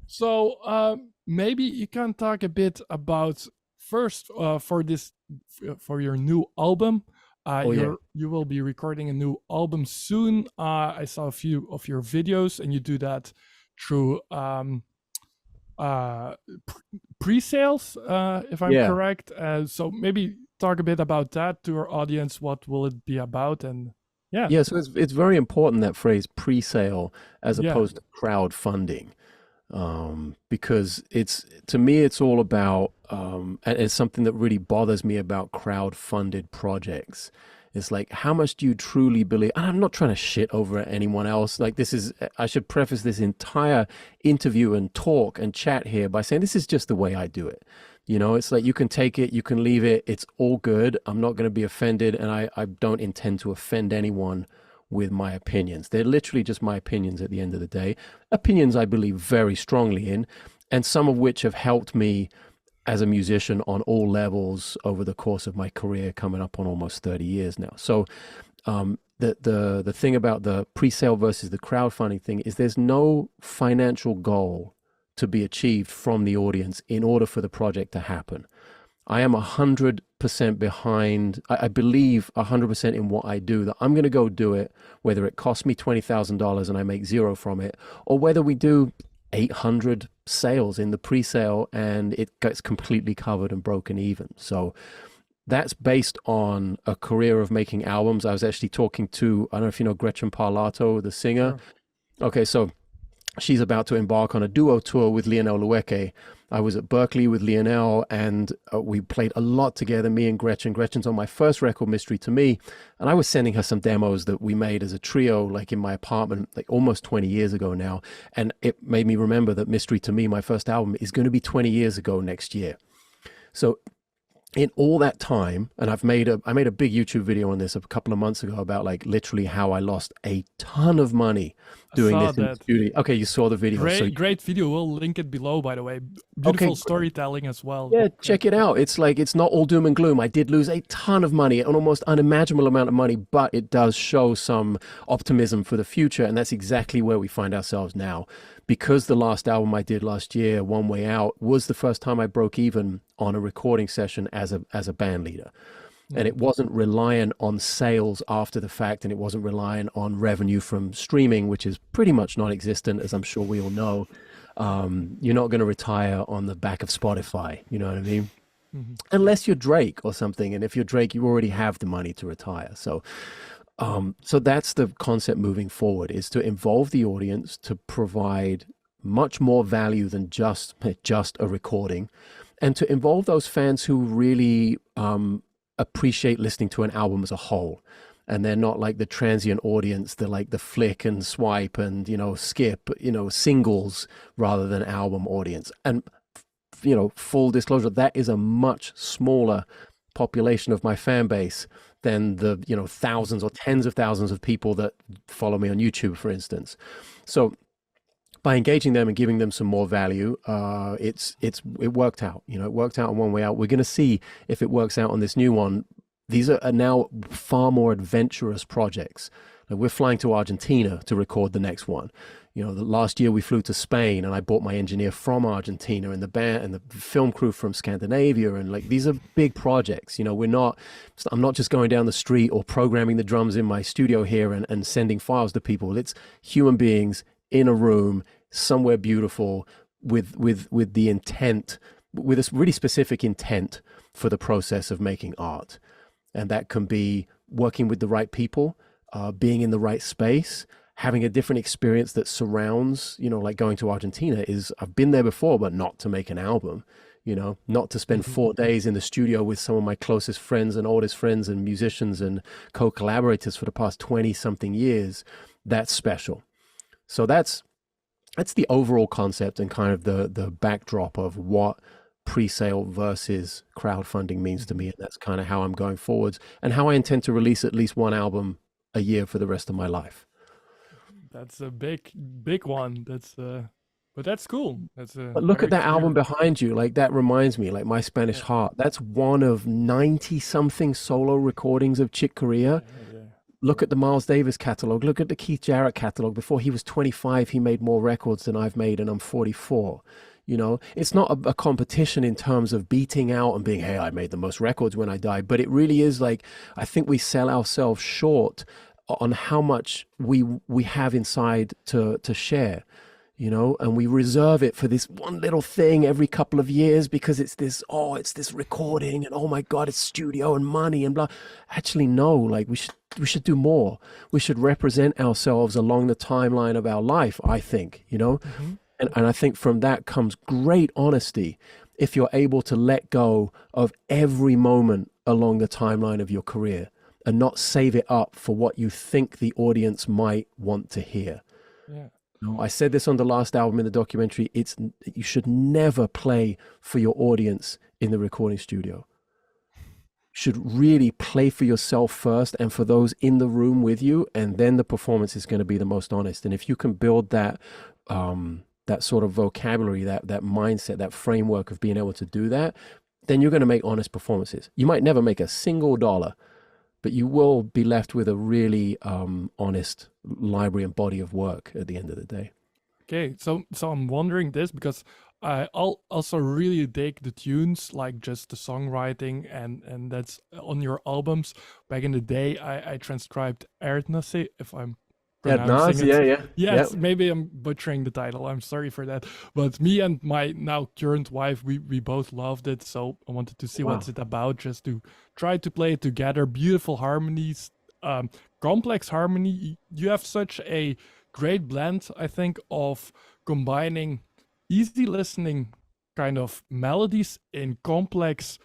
So maybe you can talk a bit about first for your new album. Oh yeah. You will be recording a new album soon. I saw a few of your videos, and you do that through uh, pre-sales, if I'm Yeah. correct. So maybe talk a bit about that to our audience. What will it be about? And yeah, Yeah, so it's very important, that phrase pre-sale as yeah, opposed to crowdfunding. Because it's, to me, it's all about, and it's something that really bothers me about crowd-funded projects. It's like, how much do you truly believe? And I'm not trying to shit over at anyone else. Like, this is, I should preface this entire interview and talk and chat here by saying this is just the way I do it. You know, it's like, you can take it, you can leave it, it's all good. I'm not going to be offended, and I don't intend to offend anyone with my opinions. They're literally just my opinions at the end of the day. Opinions I believe very strongly in, and some of which have helped me as a musician on all levels over the course of my career, coming up on almost 30 years now. So the thing about the pre-sale versus the crowdfunding thing is there's no financial goal to be achieved from the audience in order for the project to happen. I am 100% behind. I believe 100% in what I do, that I'm going to go do it, whether it costs me $20,000 and I make zero from it, or whether we do 800 sales in the pre-sale and it gets completely covered and broken even. So that's based on a career of making albums. I was actually talking to, I don't know if you know Gretchen Parlato, the singer. sure. Okay, so she's about to embark on a duo tour with Lionel Lueke. I was at Berklee with Lionel, and we played a lot together, me and Gretchen. Gretchen's on my first record, Mystery to Me, and I was sending her some demos that we made as a trio, like in my apartment, like almost 20 years ago now. And it made me remember that Mystery to Me, my first album, is going to be 20 years ago next year. So in all that time, and I made a big YouTube video on this a couple of months ago about, like, literally how I lost a ton of money I doing saw this in the that. studio. Okay, you saw the video. So Great video. We'll link it below, by the way. okay, Beautiful storytelling as well. yeah, Great. check it out. It's like, it's not all doom and gloom. I did lose a ton of money, an almost unimaginable amount of money, but it does show some optimism for the future. And that's exactly where we find ourselves now. Because the last album I did last year, One Way Out, was the first time I broke even on a recording session as a band leader. And it wasn't reliant on sales after the fact, and it wasn't reliant on revenue from streaming, which is pretty much non-existent, as I'm sure we all know. You're not going to retire on the back of Spotify, you know what I mean? Mhm. Unless you're Drake or something, and if you're Drake, you already have the money to retire. So that's the concept moving forward, is to involve the audience, to provide much more value than just a recording, and to involve those fans who really appreciate listening to an album as a whole. And they're not like the transient audience, they're like the flick and swipe and, skip, singles rather than album audience. And, full disclosure, that is a much smaller population of my fan base than the, thousands or tens of thousands of people that follow me on YouTube, for instance. So by engaging them and giving them some more value, it worked out. It worked out on One Way Out. We're going to see if it works out on this new one. These are now far more adventurous projects. Like, we're flying to Argentina to record the next one. The last year we flew to Spain, and I brought my engineer from Argentina, and the band and the film crew from Scandinavia, and, like, these are big projects. I'm not just going down the street or programming the drums in my studio here and sending files to people. It's human beings in a room somewhere beautiful with the intent, with a really specific intent for the process of making art. And that can be working with the right people, being in the right space, having a different experience that surrounds, like going to Argentina is, I've been there before, but not to make an album, not to spend 4 days in the studio with some of my closest friends and oldest friends and musicians and co-collaborators for the past 20 something years. That's special. So that's the overall concept and kind of the backdrop of what pre-sale versus crowdfunding means to me. And that's kind of how I'm going forwards, and how I intend to release at least one album a year for the rest of my life. That's a big one. But that's cool. That's a But look very at that album clear. behind you. Like, that reminds me, like, My Spanish Yeah, Heart. That's one of 90 something solo recordings of Chick Corea. yeah, yeah. Look at the Miles Davis catalog. Look at the Keith Jarrett catalog. Before he was 25, he made more records than I've made, and I'm 44. You know, it's not a competition in terms of beating out and being, hey, I made the most records when I died. But it really is like, I think we sell ourselves short on how much we have inside to share, you know, and we reserve it for this one little thing every couple of years because it's this recording and oh my God, it's studio and money and blah. Actually, no, like we should do more. We should represent ourselves along the timeline of our life, I think, you know. Mm-hmm. And I think from that comes great honesty if you're able to let go of every moment along the timeline of your career and not save it up for what you think the audience might want to hear. Yeah. I said this on the last album in the documentary, you should never play for your audience in the recording studio. You should really play for yourself first and for those in the room with you, and then the performance is going to be the most honest. And if you can build that that sort of vocabulary, that mindset, that framework of being able to do that, then you're going to make honest performances. You might never make a single dollar, but you will be left with a really honest library and body of work at the end of the day. Okay, so I'm wondering this because I also really dig the tunes, like just the songwriting, and that's on your albums. Back in the day, I transcribed Erdnase, if I'm pronouncing it. Yeah. Yes, Yep. maybe I'm butchering the title. I'm sorry for that. But me and my now current wife, we both loved it. So I wanted to see what's it about, just to try to play it together. Beautiful harmonies, complex harmony. You have such a great blend, I think, of combining easy listening kind of melodies in complex.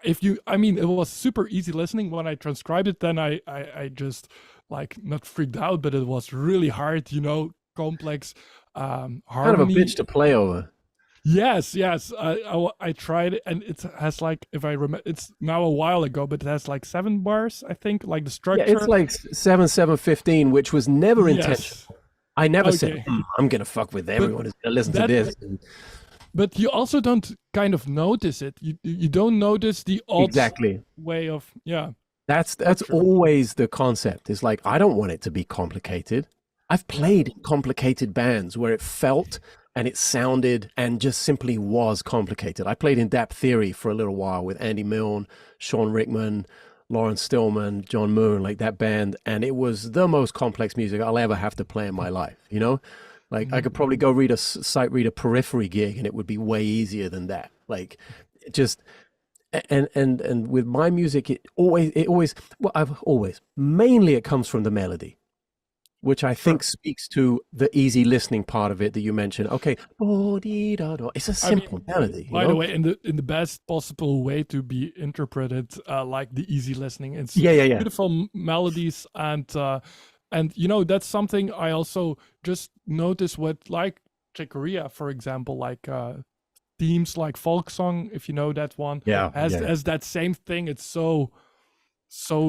It was super easy listening when I transcribed it. Then I just like not freaked out, but it was really hard, you know, complex harmony. Kind of a bitch to play over. Yes. I tried it, and it has like, if I remember, it's now a while ago, but it has like 7 bars, I think, like the structure. Yeah, it's like 7/7/15, which was never intentional. I never said, I'm going to fuck with everyone who's going to listen to this. But you also don't kind of notice it. You don't notice the odd way of, That's always the concept. It's like, I don't want it to be complicated. I've played in complicated bands where it felt and it sounded and just simply was complicated. I played in Dap Theory for a little while with Andy Milne, Sean Rickman, Lawrence Stillman, John Moon, like that band. And it was the most complex music I'll ever have to play in my life, you know? Like I could probably go sight read a Periphery gig and it would be way easier than that. Like just... And with my music, mainly it comes from the melody, which I think speaks to the easy listening part of it that you mentioned. Okay, it's a simple melody. By the way, in the best possible way to be interpreted, like the easy listening. It's beautiful melodies, and you know, that's something I also just noticed with like Chick Corea, for example, like. Themes like folk song, if you know that one, has that same thing. It's so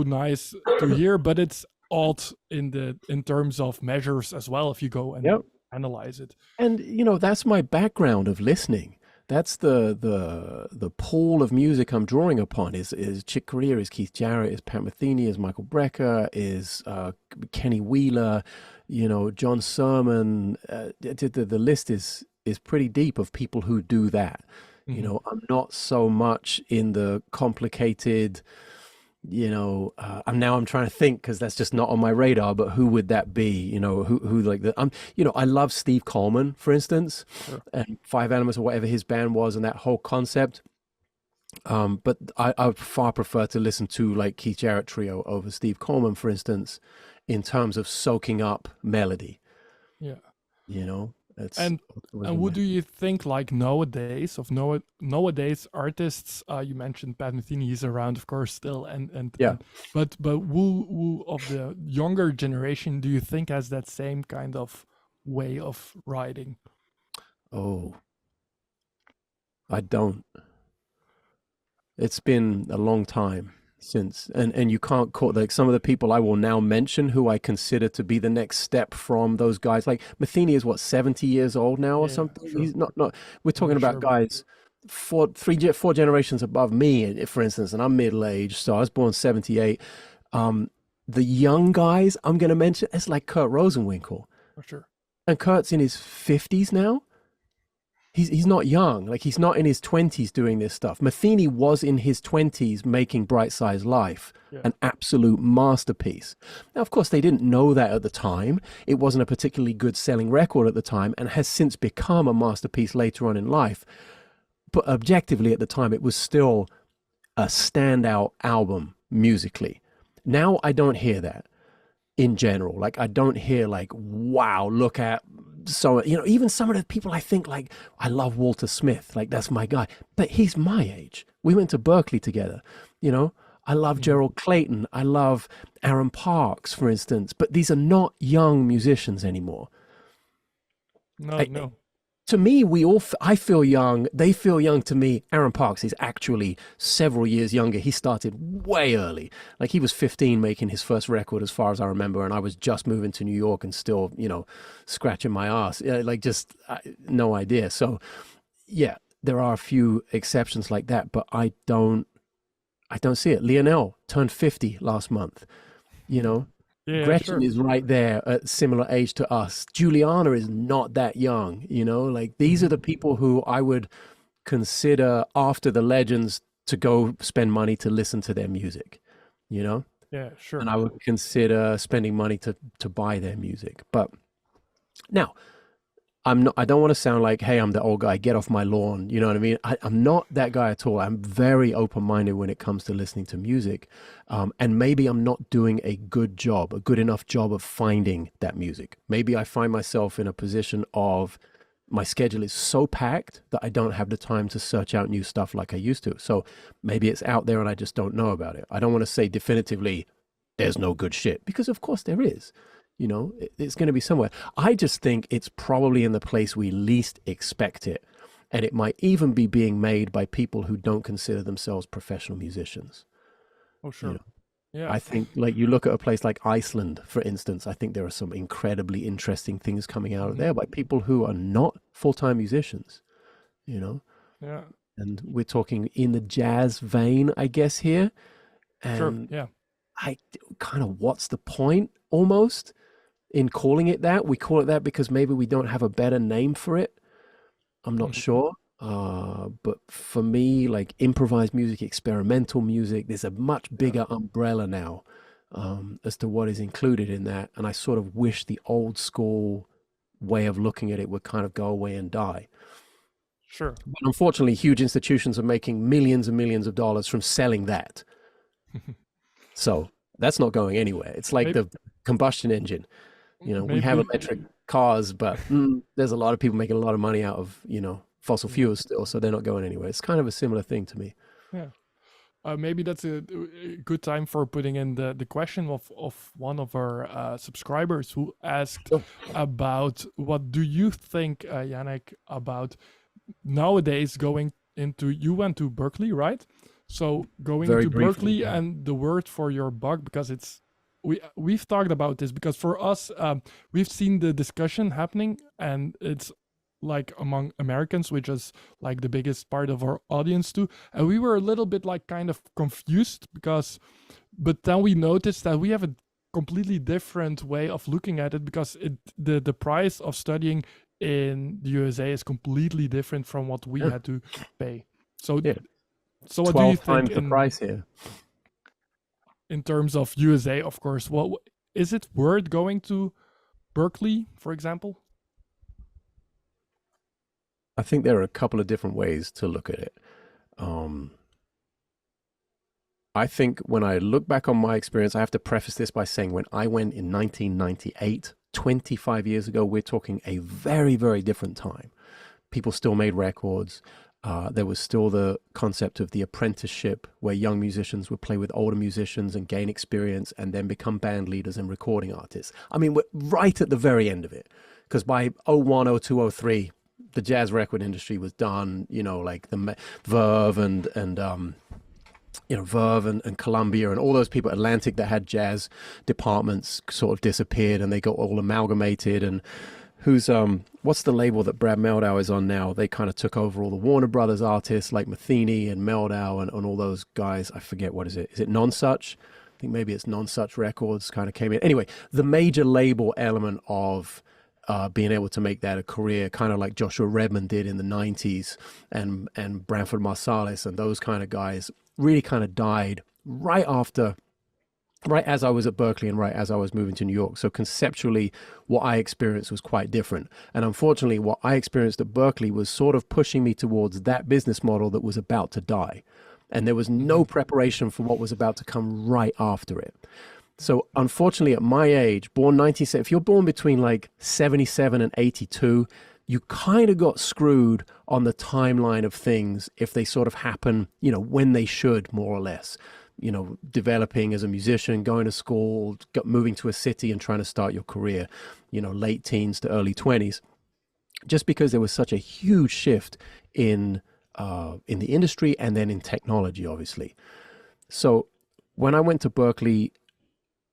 nice to hear, but it's odd in terms of measures as well if you go and analyze it. And you know, that's my background of listening. That's the pool of music I'm drawing upon is Chick Corea, is Keith Jarrett, is Pat Metheny, is Michael Brecker, is Kenny Wheeler, you know, John Sermon. The list is pretty deep of people who do that. You know, I'm not so much in the complicated, you know, I'm trying to think because that's just not on my radar, but who would that be? You know, who like the, you know, I love Steve Coleman, for instance, and Five Elements or whatever his band was and that whole concept. But I would far prefer to listen to like Keith Jarrett Trio over Steve Coleman, for instance, in terms of soaking up melody. Yeah. You know? And what do you think, like nowadays artists? You mentioned Pat Metheny, he's around, of course, still, but who of the younger generation do you think has that same kind of way of writing? Oh, I don't. It's been a long time since, and you can't call, like, some of the people I will now mention who I consider to be the next step from those guys. Like Metheny is what, 70 years old now or something. Sure. He's not we're talking about guys four generations above me, for instance, and I'm middle-aged, so I was born 78. the young guys I'm going to mention, it's like Kurt Rosenwinkel. For sure. And Kurt's in his 50s now. He's not young. Like, he's not in his 20s doing this stuff. Matheny was in his 20s making Bright Size Life, an absolute masterpiece. Now, of course, they didn't know that at the time. It wasn't a particularly good selling record at the time and has since become a masterpiece later on in life. But objectively at the time, it was still a standout album musically. Now I don't hear that in general. Like, I don't hear like, wow, look at, so, you know, even some of the people I think, like, I love Walter Smith, like, that's my guy, but he's my age. We went to Berklee together, you know. I love Gerald Clayton. I love Aaron Parks, for instance, but these are not young musicians anymore. No. To me, I feel young. They feel young to me. Aaron Parks is actually several years younger. He started way early. Like, he was 15 making his first record, as far as I remember. And I was just moving to New York and still, you know, scratching my ass. Like, just no idea. So, yeah, there are a few exceptions like that, but I don't see it. Lionel turned 50 last month, you know. Yeah, Gretchen is right there at similar age to us. Juliana is not that young, you know, like, these are the people who I would consider after the legends to go spend money to listen to their music, you know? Yeah, sure. And I would consider spending money to buy their music. But now, I don't want to sound like, hey, I'm the old guy, get off my lawn. You know what I mean? I'm not that guy at all. I'm very open-minded when it comes to listening to music. And maybe I'm not doing a good enough job of finding that music. Maybe I find myself in a position of my schedule is so packed that I don't have the time to search out new stuff like I used to. So maybe it's out there and I just don't know about it. I don't want to say definitively there's no good shit, because of course there is. You know, it's going to be somewhere. I just think it's probably in the place we least expect it. And it might even be being made by people who don't consider themselves professional musicians. Oh, sure. You know? Yeah. I think, like, you look at a place like Iceland, for instance, I think there are some incredibly interesting things coming out of there by people who are not full-time musicians, you know? Yeah. And we're talking in the jazz vein, I guess, here. And Sure. Yeah. I kind of, what's the point almost in calling it that? We call it that because maybe we don't have a better name for it. I'm not sure. But for me, like, improvised music, experimental music, there's a much bigger umbrella now as to what is included in that. And I sort of wish the old school way of looking at it would kind of go away and die. Sure. But unfortunately, huge institutions are making millions and millions of dollars from selling that. So that's not going anywhere. It's like the combustion engine. You know, we have electric cars, but there's a lot of people making a lot of money out of, you know, fossil fuels still, so they're not going anywhere. It's kind of a similar thing to me. Yeah. Maybe that's a good time for putting in the question of one of our subscribers who asked about what do you think, Janek, about nowadays going into, you went to Berklee, right? So going Very to briefly, Berklee and the word for your buck, because it's, we've talked about this, because for us, we've seen the discussion happening, and it's like among Americans, which is like the biggest part of our audience too. And we were a little bit like kind of confused but then we noticed that we have a completely different way of looking at it, because the price of studying in the USA is completely different from what we had to pay. So, so what do you think? 12 times the price here. In terms of USA, of course, what is it worth going to Berklee, for example? I think there are a couple of different ways to look at it. I think when I look back on my experience, I have to preface this by saying when I went in 1998, 25 years ago, we're talking a very, very different time. People still made records. There was still the concept of the apprenticeship, where young musicians would play with older musicians and gain experience and then become band leaders and recording artists. I mean, we're right at the very end of it, because by 01, 02, 03, the jazz record industry was done. You know, like the Verve and Verve and Columbia and all those people, Atlantic, that had jazz departments, sort of disappeared, and they got all amalgamated. And what's the label that Brad Mehldau is on now? They kind of took over all the Warner Brothers artists like Matheny and Mehldau and all those guys. I forget, what is it? Is it Nonsuch? think maybe it's Non-Such Records kind of came in. Anyway, the major label element of being able to make that a career, kind of like Joshua Redman did in the 90s, and Branford Marsalis and those kind of guys, really kind of died right as I was at Berklee and right as I was moving to New York. So conceptually, what I experienced was quite different. And unfortunately, what I experienced at Berklee was sort of pushing me towards that business model that was about to die. And there was no preparation for what was about to come right after it. So unfortunately, at my age, born 1970, if you're born between like 77 and 82, you kind of got screwed on the timeline of things if they sort of happen, you know, when they should, more or less. You know, developing as a musician, going to school, moving to a city and trying to start your career, you know, late teens to early 20s, just because there was such a huge shift in the industry and then in technology, obviously. So when I went to Berklee,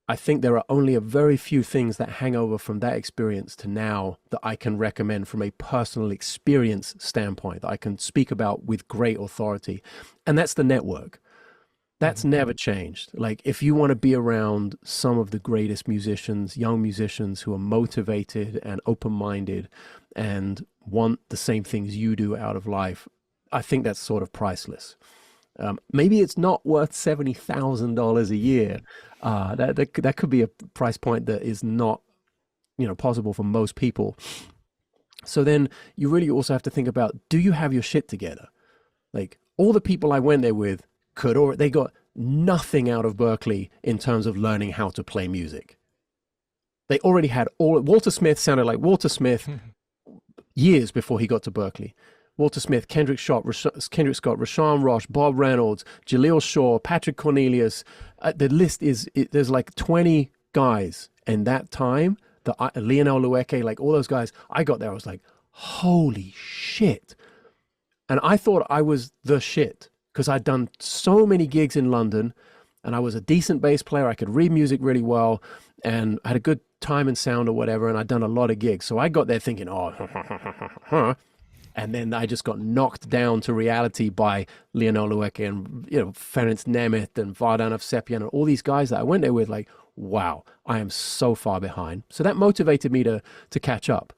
I think there are only a very few things that hang over from that experience to now that I can recommend from a personal experience standpoint, that I can speak about with great authority. And that's the network. That's never changed. Like, if you want to be around some of the greatest musicians, young musicians who are motivated and open-minded and want the same things you do out of life, I think that's sort of priceless. Maybe it's not worth $70,000 a year. That could be a price point that is not, you know, possible for most people. So then you really also have to think about, do you have your shit together? Like, all the people I went there with they got nothing out of Berklee in terms of learning how to play music. They already had Walter Smith sounded like Walter Smith years before he got to Berklee. Walter Smith, Kendrick Scott, Rashawn Roche, Bob Reynolds, Jaleel Shaw, Patrick Cornelius. The list there's like 20 guys in that time, Lionel Lueke, like all those guys. I got there, I was like, holy shit. And I thought I was the shit, because I'd done so many gigs in London and I was a decent bass player. I could read music really well and had a good time and sound or whatever. And I'd done a lot of gigs. So I got there thinking, oh, and then I just got knocked down to reality by Lionel Lueke and, you know, Ferenc Nemeth and Vardan Avsepian and all these guys that I went there with, like, wow, I am so far behind. So that motivated me to catch up.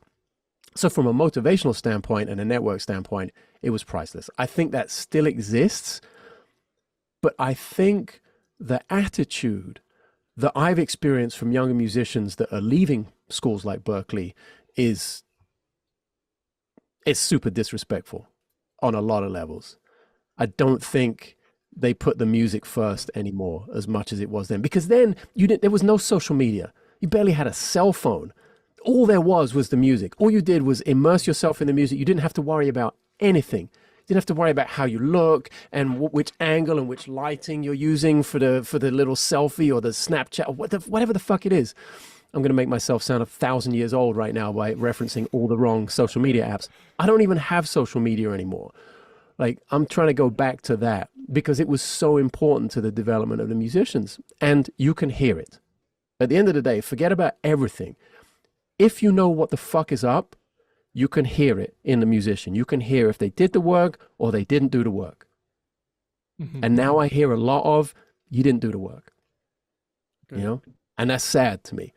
So from a motivational standpoint and a network standpoint, it was priceless. I think that still exists, but I think the attitude that I've experienced from younger musicians that are leaving schools like Berklee is super disrespectful on a lot of levels. I don't think they put the music first anymore as much as it was then, because then there was no social media. You barely had a cell phone. All there was the music. All you did was immerse yourself in the music. You didn't have to worry about anything. You didn't have to worry about how you look and which angle and which lighting you're using for the little selfie or the Snapchat or whatever the fuck it is. I'm going to make myself sound 1,000 years old right now by referencing all the wrong social media apps. I don't even have social media anymore. Like, I'm trying to go back to that because it was so important to the development of the musicians. And you can hear it. At the end of the day, forget about everything. If you know what the fuck is up, you can hear it in the musician. You can hear if they did the work or they didn't do the work. And now I hear a lot of, you didn't do the work. Okay. You know? And that's sad to me.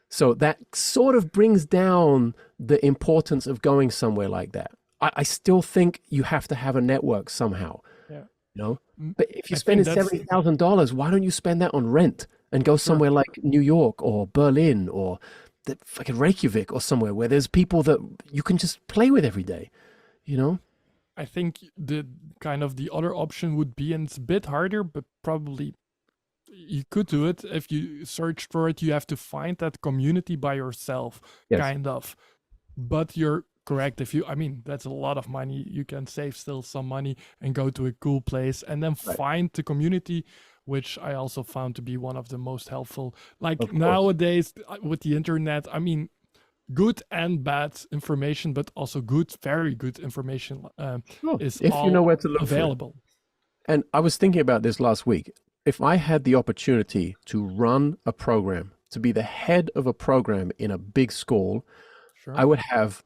So that sort of brings down the importance of going somewhere like that. I still think you have to have a network somehow. Yeah. You know? But if you're spending $70,000, why don't you spend that on rent and go somewhere like New York or Berlin or the fucking Reykjavik or somewhere where there's people that you can just play with every day, you know? I think the other option would be, and it's a bit harder, but probably you could do it. If you search for it, you have to find that community by yourself, kind of. But you're correct. That's a lot of money. You can save still some money and go to a cool place and then find the community, which I also found to be one of the most helpful. Like nowadays with the internet, good and bad information, but also very good information is if you know where to look available. And I was thinking about this last week. If I had the opportunity to run a program, to be the head of a program in a big school, I would have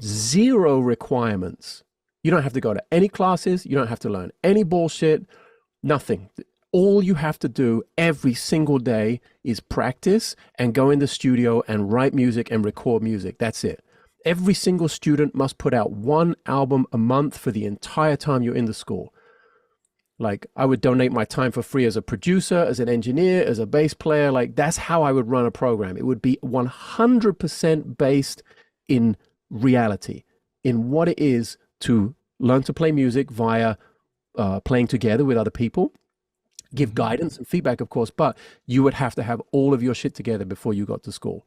zero requirements. You don't have to go to any classes. You don't have to learn any bullshit, nothing. all you have to do every single day is practice and go in the studio and write music and record music. That's it. Every single student must put out 1 album a month for the entire time you're in the school. Like, I would donate my time for free as a producer, as an engineer, as a bass player. Like, that's how I would run a program. It would be 100% based in reality, in what it is to learn to play music via playing together with other people. Give guidance and feedback, of course, but you would have to have all of your shit together before you got to school.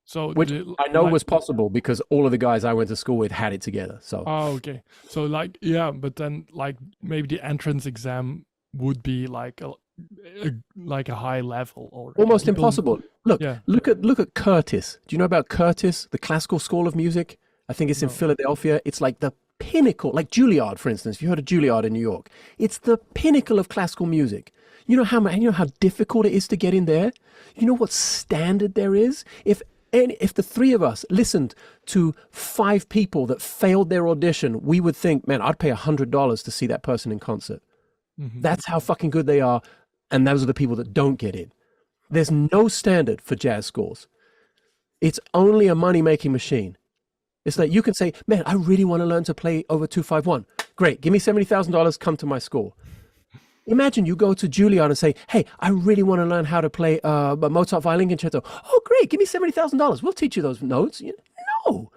So which I know was possible because all of the guys I went to school with had it together. So okay. So like, yeah, but then like maybe the entrance exam would be like a high level or almost impossible. Look at Curtis. Do you know about Curtis, the classical school of music? I think it's in Philadelphia. It's like the pinnacle, like Juilliard, for instance. If you heard of Juilliard in New York, it's the pinnacle of classical music. You know how difficult it is to get in there? You know what standard there is? If the 3 of us listened to 5 people that failed their audition, we would think, man, I'd pay $100 to see that person in concert. That's how fucking good they are. And those are the people that don't get in. There's no standard for jazz schools. It's only a money-making machine. It's like you can say, man, I really want to learn to play over 251. Great, give me $70,000, come to my school. Imagine you go to Juilliard and say, hey, I really want to learn how to play a Mozart violin concerto. Oh, great, give me $70,000. We'll teach you those notes. No.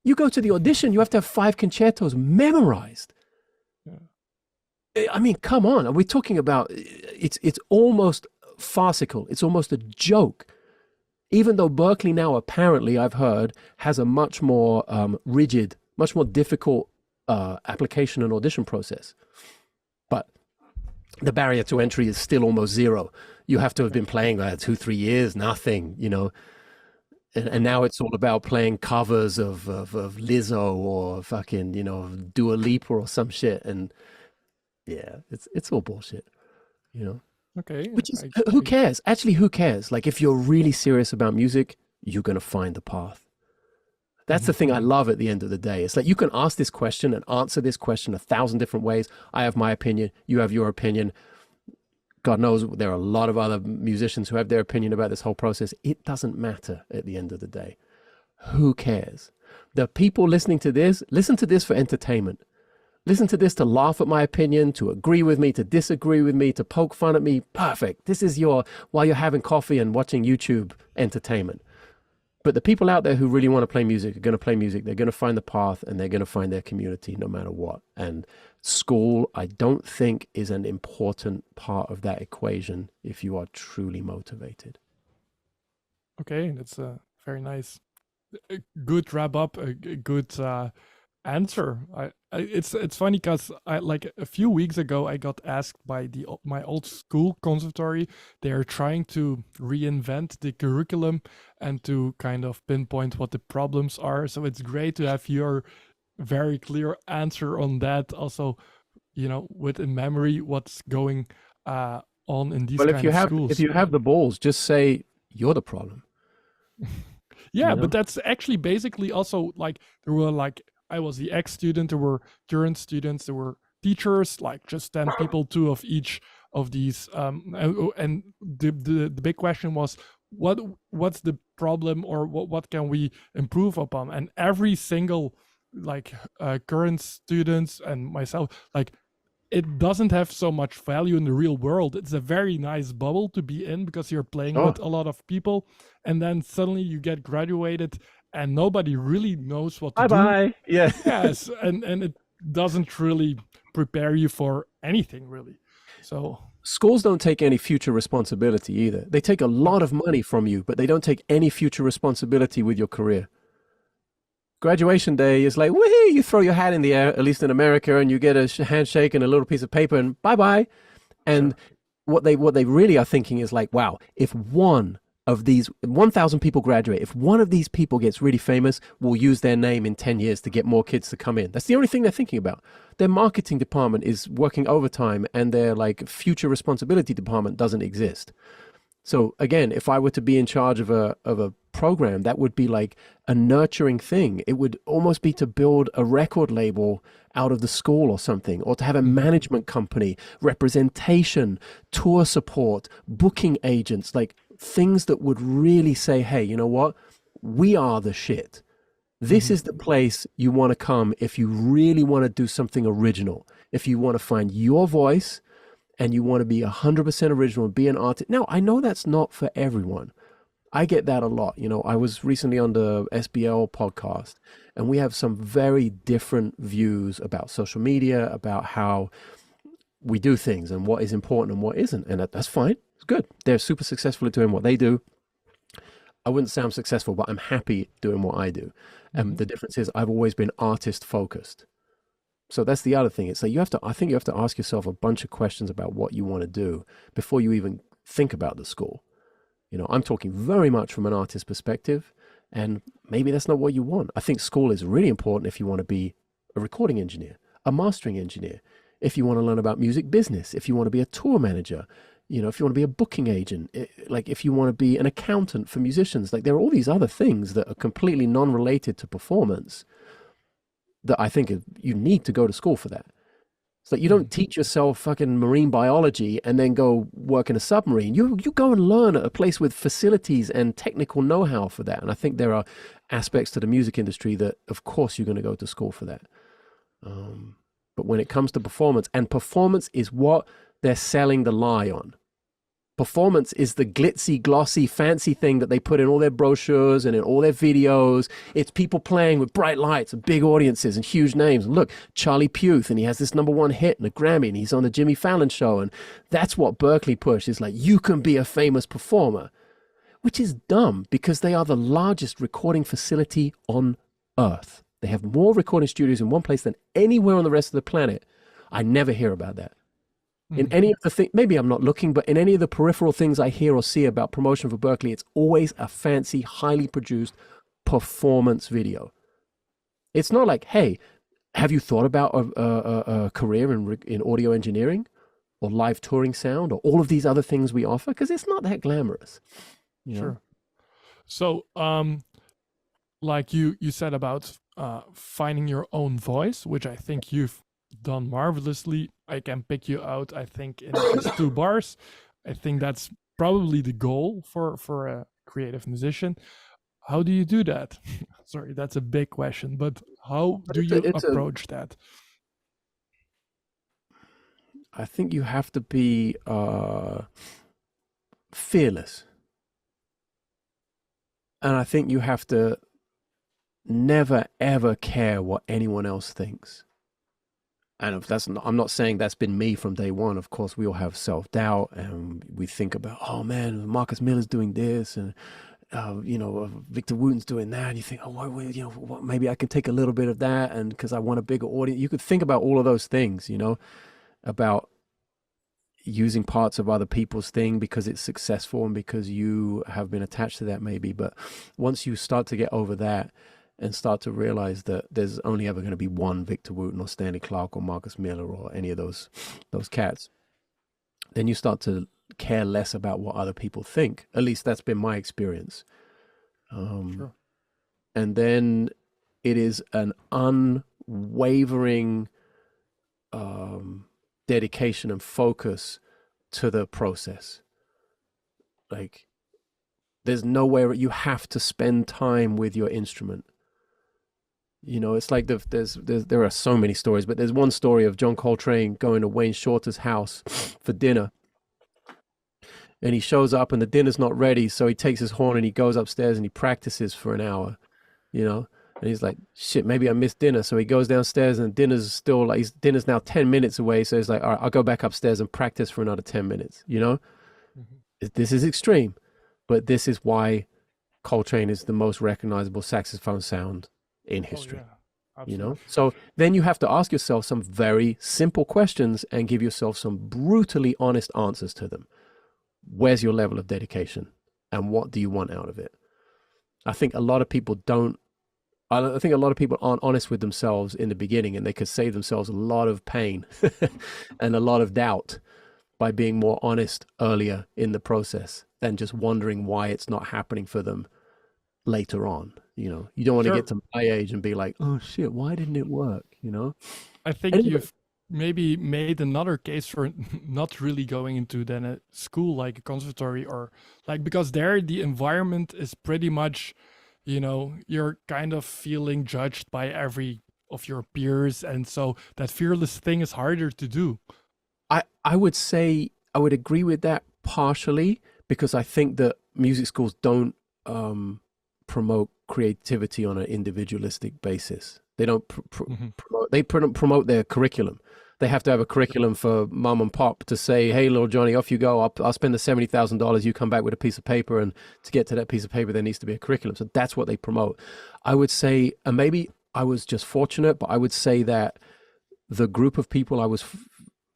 You go to the audition, you have to have 5 concertos memorized. I mean, come on. We're talking about, it's almost farcical. It's almost a joke. Even though Berklee now, apparently, I've heard, has a much more rigid, much more difficult application and audition process. But the barrier to entry is still almost 0. You have to have been playing 2-3 years, nothing, you know. And now it's all about playing covers of Lizzo or fucking, you know, Dua Lipa or some shit. And yeah, it's all bullshit, you know. Okay. Which is, who cares? Actually, who cares? Like, if you're really serious about music, you're going to find the path. That's the thing I love at the end of the day. It's like you can ask this question and answer this question 1,000 different ways. I have my opinion. You have your opinion. God knows there are a lot of other musicians who have their opinion about this whole process. It doesn't matter at the end of the day. Who cares? The people listening to this, listen to this for entertainment. Listen to this to laugh at my opinion, to agree with me, to disagree with me, to poke fun at me. Perfect. This is while you're having coffee and watching YouTube entertainment. But the people out there who really want to play music are going to play music. They're going to find the path and they're going to find their community no matter what. And school, I don't think, is an important part of that equation if you are truly motivated. Okay, that's a very nice, good wrap up, a good answer. It's funny because like a few weeks ago I got asked by my old school conservatory. They are trying to reinvent the curriculum and to kind of pinpoint what the problems are. So it's great to have your very clear answer on that. Also, you know, with in memory what's going on in these kind of schools. If you have the balls, just say you're the problem. Yeah, you know? But that's actually basically also like there were like I was the ex-student, there were current students, there were teachers, like just 10 people, 2 of each of these. And the big question was, what's the problem or what can we improve upon? And every single like current students and myself, like it doesn't have so much value in the real world. It's a very nice bubble to be in because you're playing with a lot of people. And then suddenly you get graduated and nobody really knows what to do. Bye-bye. Yeah. Yes, and it doesn't really prepare you for anything, really. So schools don't take any future responsibility either. They take a lot of money from you, but they don't take any future responsibility with your career. Graduation day is like, woohoo, you throw your hat in the air, at least in America, and you get a handshake and a little piece of paper and bye-bye. And what they really are thinking is like, wow, if one of these 1,000 people graduate, if one of these people gets really famous, we'll use their name in 10 years to get more kids to come in. That's the only thing they're thinking about. Their marketing department is working overtime and their like future responsibility department doesn't exist. So again, if I were to be in charge of a program, that would be like a nurturing thing. It would almost be to build a record label out of the school or something, or to have a management company, representation, tour support, booking agents, like things that would really say, hey, you know what? We are the shit. This is the place you want to come if you really want to do something original. If you want to find your voice and you want to be 100% original and be an artist. Now, I know that's not for everyone. I get that a lot. You know, I was recently on the SBL podcast, and we have some very different views about social media, about how we do things and what is important and what isn't. And that's fine. It's good. They're super successful at doing what they do. I wouldn't say I'm successful, but I'm happy doing what I do. And the difference is I've always been artist focused. So that's the other thing. It's like I think you have to ask yourself a bunch of questions about what you want to do before you even think about the school. You know, I'm talking very much from an artist perspective, and maybe that's not what you want. I think school is really important if you want to be a recording engineer, a mastering engineer, if you want to learn about music business, if you want to be a tour manager, you know, if you want to be a booking agent, like if you want to be an accountant for musicians. Like there are all these other things that are completely non-related to performance that I think you need to go to school for that. It's like you don't teach yourself fucking marine biology and then go work in a submarine. You go and learn at a place with facilities and technical know-how for that. And I think there are aspects to the music industry that, of course, you're going to go to school for that. But when it comes to performance, and performance is what they're selling the lie on. Performance is the glitzy, glossy, fancy thing that they put in all their brochures and in all their videos. It's people playing with bright lights and big audiences and huge names. And look, Charlie Puth, and he has this #1 hit and a Grammy, and he's on the Jimmy Fallon show. And that's what Berklee pushed. Is like, you can be a famous performer, which is dumb because they are the largest recording facility on earth. They have more recording studios in one place than anywhere on the rest of the planet. I never hear about that. In any of the things, maybe I'm not looking, but in any of the peripheral things I hear or see about promotion for Berklee, it's always a fancy, highly produced performance video. It's not like, hey, have you thought about a career in audio engineering or live touring sound or all of these other things we offer? Because it's not that glamorous. You know? Sure. So, like you said about finding your own voice, which I think you've done marvelously. I can pick you out, I think, in just 2 bars. I think that's probably the goal for a creative musician. How do you do that? Sorry, that's a big question, but how do you approach that? I think you have to be fearless. And I think you have to never, ever care what anyone else thinks. And if I'm not saying that's been me from day one. Of course, we all have self-doubt, and we think about, oh man, Marcus Miller's doing this, and Victor Wooten's doing that. And you think, oh, maybe I can take a little bit of that, and because I want a bigger audience. You could think about all of those things, about using parts of other people's thing because it's successful and because you have been attached to that, maybe. But once you start to get over that, and start to realize that there's only ever going to be one Victor Wooten or Stanley Clarke or Marcus Miller or any of those cats, then you start to care less about what other people think. At least that's been my experience. Sure. And then it is an unwavering dedication and focus to the process. Like, there's nowhere you have to spend time with your instrument. It's like there are so many stories, but there's one story of John Coltrane going to Wayne Shorter's house for dinner. And he shows up and the dinner's not ready. So he takes his horn and he goes upstairs and he practices for an hour, And he's like, shit, maybe I missed dinner. So he goes downstairs and dinner's now 10 minutes away. So he's like, all right, I'll go back upstairs and practice for another 10 minutes, This is extreme, but this is why Coltrane is the most recognizable saxophone sound in history. Oh, yeah. So then you have to ask yourself some very simple questions and give yourself some brutally honest answers to them. Where's your level of dedication and what do you want out of it? I think a lot of people aren't honest with themselves in the beginning, and they could save themselves a lot of pain and a lot of doubt by being more honest earlier in the process. than just wondering why it's not happening for them later on. You know, you don't want to Sure. get to my age and be like, oh shit, why didn't it work? You know? I think Anyway, you've maybe made another case for not really going into then a school like a conservatory, or like, because there the environment is pretty much, you know, you're kind of feeling judged by every of your peers, and so that fearless thing is harder to do. I would say I would agree with that partially, because I think that music schools don't promote creativity on an individualistic basis. They don't promote, they promote their curriculum. They have to have a curriculum for mom and pop to say, hey, little Johnny, off you go. I'll spend the $70,000. You come back with a piece of paper. And to get to that piece of paper, there needs to be a curriculum. So that's what they promote. I would say, and maybe I was just fortunate, but I would say that the group of people I was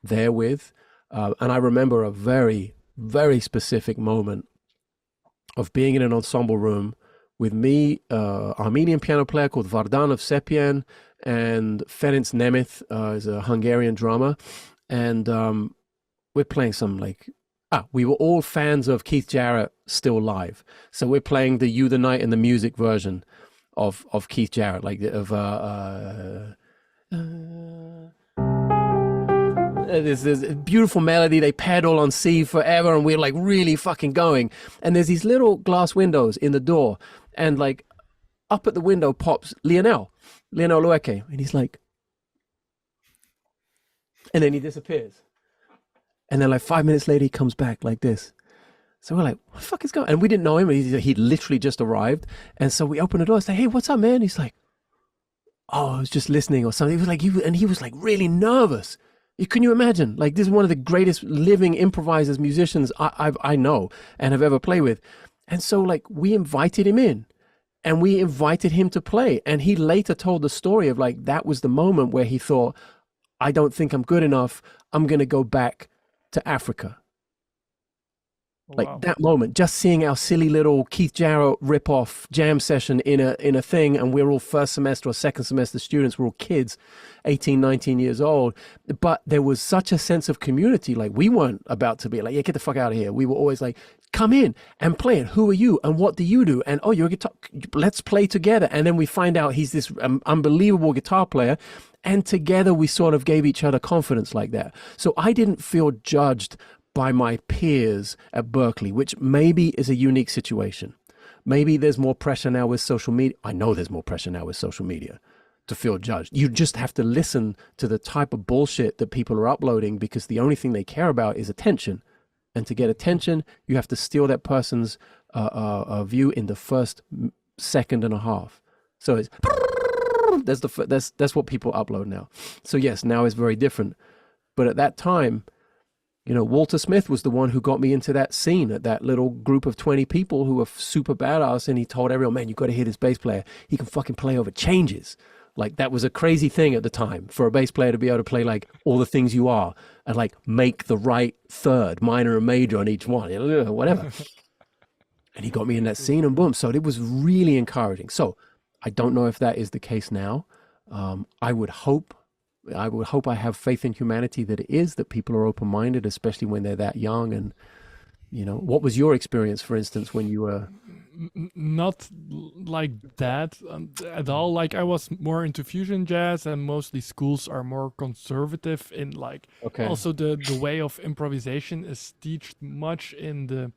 there with, and I remember a very, very specific moment of being in an ensemble room with me, Armenian piano player called Vardan of Sepien, and Ferenc Nemeth is a Hungarian drummer. And we're playing some like, we were all fans of Keith Jarrett still live. So we're playing the You the Night and the Music version of Keith Jarrett, like of there's this beautiful melody. They pedal on C forever, and we're like really fucking going. And there's these little glass windows in the door, and like up at the window pops Lionel Lueke, and he's like, and then he disappears. And then like 5 minutes later, he comes back like this. So we're like, what the fuck is going on? And we didn't know him. He'd literally just arrived. And so we open the door and say, hey, what's up, man? He's like, oh, I was just listening or something. He was like, he was like really nervous. Can you imagine? Like, this is one of the greatest living improvisers, musicians I know and have ever played with. And so like we invited him in and we invited him to play. And he later told the story of like, that was the moment where he thought, I don't think I'm good enough. I'm going to go back to Africa. Like Wow. that moment, just seeing our silly little Keith Jarrett rip-off jam session in a thing, and we're all first semester or second semester students, we're all kids, 18, 19 years old. But there was such a sense of community. Like we weren't about to be like, yeah, get the fuck out of here. We were always like, come in and play it. Who are you? And what do you do? And oh, you're a guitar, let's play together. And then we find out he's this unbelievable guitar player. And together we sort of gave each other confidence like that. So I didn't feel judged by my peers at Berklee, which maybe is a unique situation. Maybe there's more pressure now with social media. I know there's more pressure now with social media to feel judged. You just have to listen to the type of bullshit that people are uploading, because the only thing they care about is attention. And to get attention, you have to steal that person's view in the first second and a half. So it's that's what people upload now. So yes, now it's very different. But at that time, you know, Walter Smith was the one who got me into that scene, at that little group of 20 people who were super badass. And he told everyone, man, you got to hear this bass player. He can fucking play over changes. Like that was a crazy thing at the time for a bass player to be able to play like All the Things You Are and like make the right third, minor and major on each one, you know, whatever. And he got me in that scene, and boom. So it was really encouraging. So I don't know if that is the case now. I would hope I have faith in humanity that it is, that people are open-minded, especially when they're that young. And, you know, what was your experience, for instance, when you were... Not like that at all. Like I was more into fusion jazz, and mostly schools are more conservative in like, also the way of improvisation is taught much in the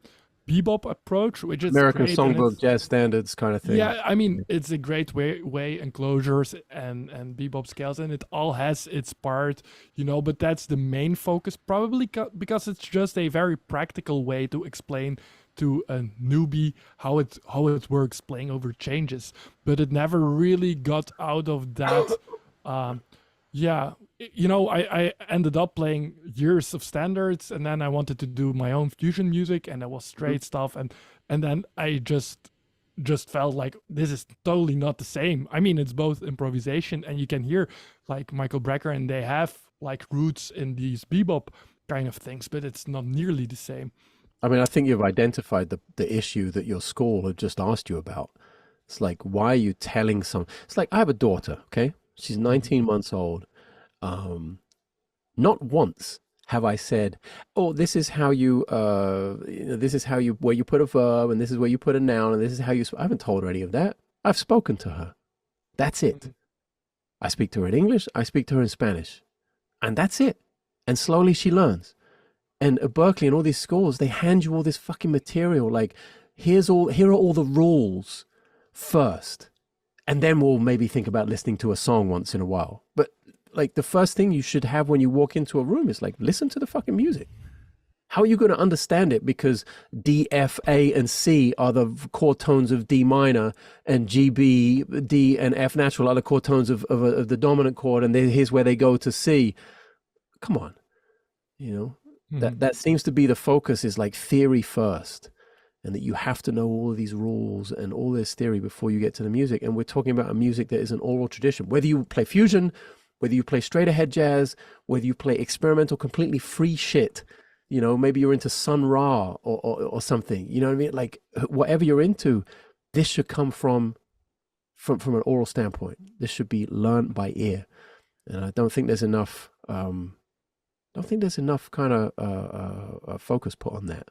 bebop approach, which is American great, Songbook, jazz standards kind of thing. Yeah, I mean, it's a great way enclosures and bebop scales, and it all has its part, you know, but that's the main focus, probably because it's just a very practical way to explain to a newbie how it works, playing over changes. But it never really got out of that. Yeah, you know, I ended up playing years of standards, and then I wanted to do my own fusion music, and that was straight stuff, and then I just felt like this is totally not the same. I mean, it's both improvisation, and you can hear like Michael Brecker, and they have like roots in these bebop kind of things, but it's not nearly the same. I mean, I think you've identified the issue that your school had just asked you about. It's like, why are you telling it's like, I have a daughter, okay? She's 19 months old. Not once have I said, oh, this is how this is how you, where you put a verb, and this is where you put a noun, and this is how you, I haven't told her any of that. I've spoken to her. That's it. Mhm. I speak to her in English, I speak to her in Spanish, and that's it. And slowly she learns. And at Berklee and all these schools, they hand you all this fucking material. Like, here are all the rules first. And then we'll maybe think about listening to a song once in a while. But like the first thing you should have when you walk into a room is like, listen to the fucking music. How are you going to understand it? Because D, F, A, and C are the chord tones of D minor, and G, B, D, and F natural are the chord tones of the dominant chord, and here's where they go to C. Come on, you know, that seems to be the focus, is like theory first, and that you have to know all of these rules and all this theory before you get to the music. And we're talking about a music that is an oral tradition. Whether you play fusion, whether you play straight ahead jazz, whether you play experimental, completely free shit, you know, maybe you're into Sun Ra or something, you know what I mean? Like, whatever you're into, this should come from an oral standpoint. This should be learned by ear. And I don't think there's enough, kind of focus put on that.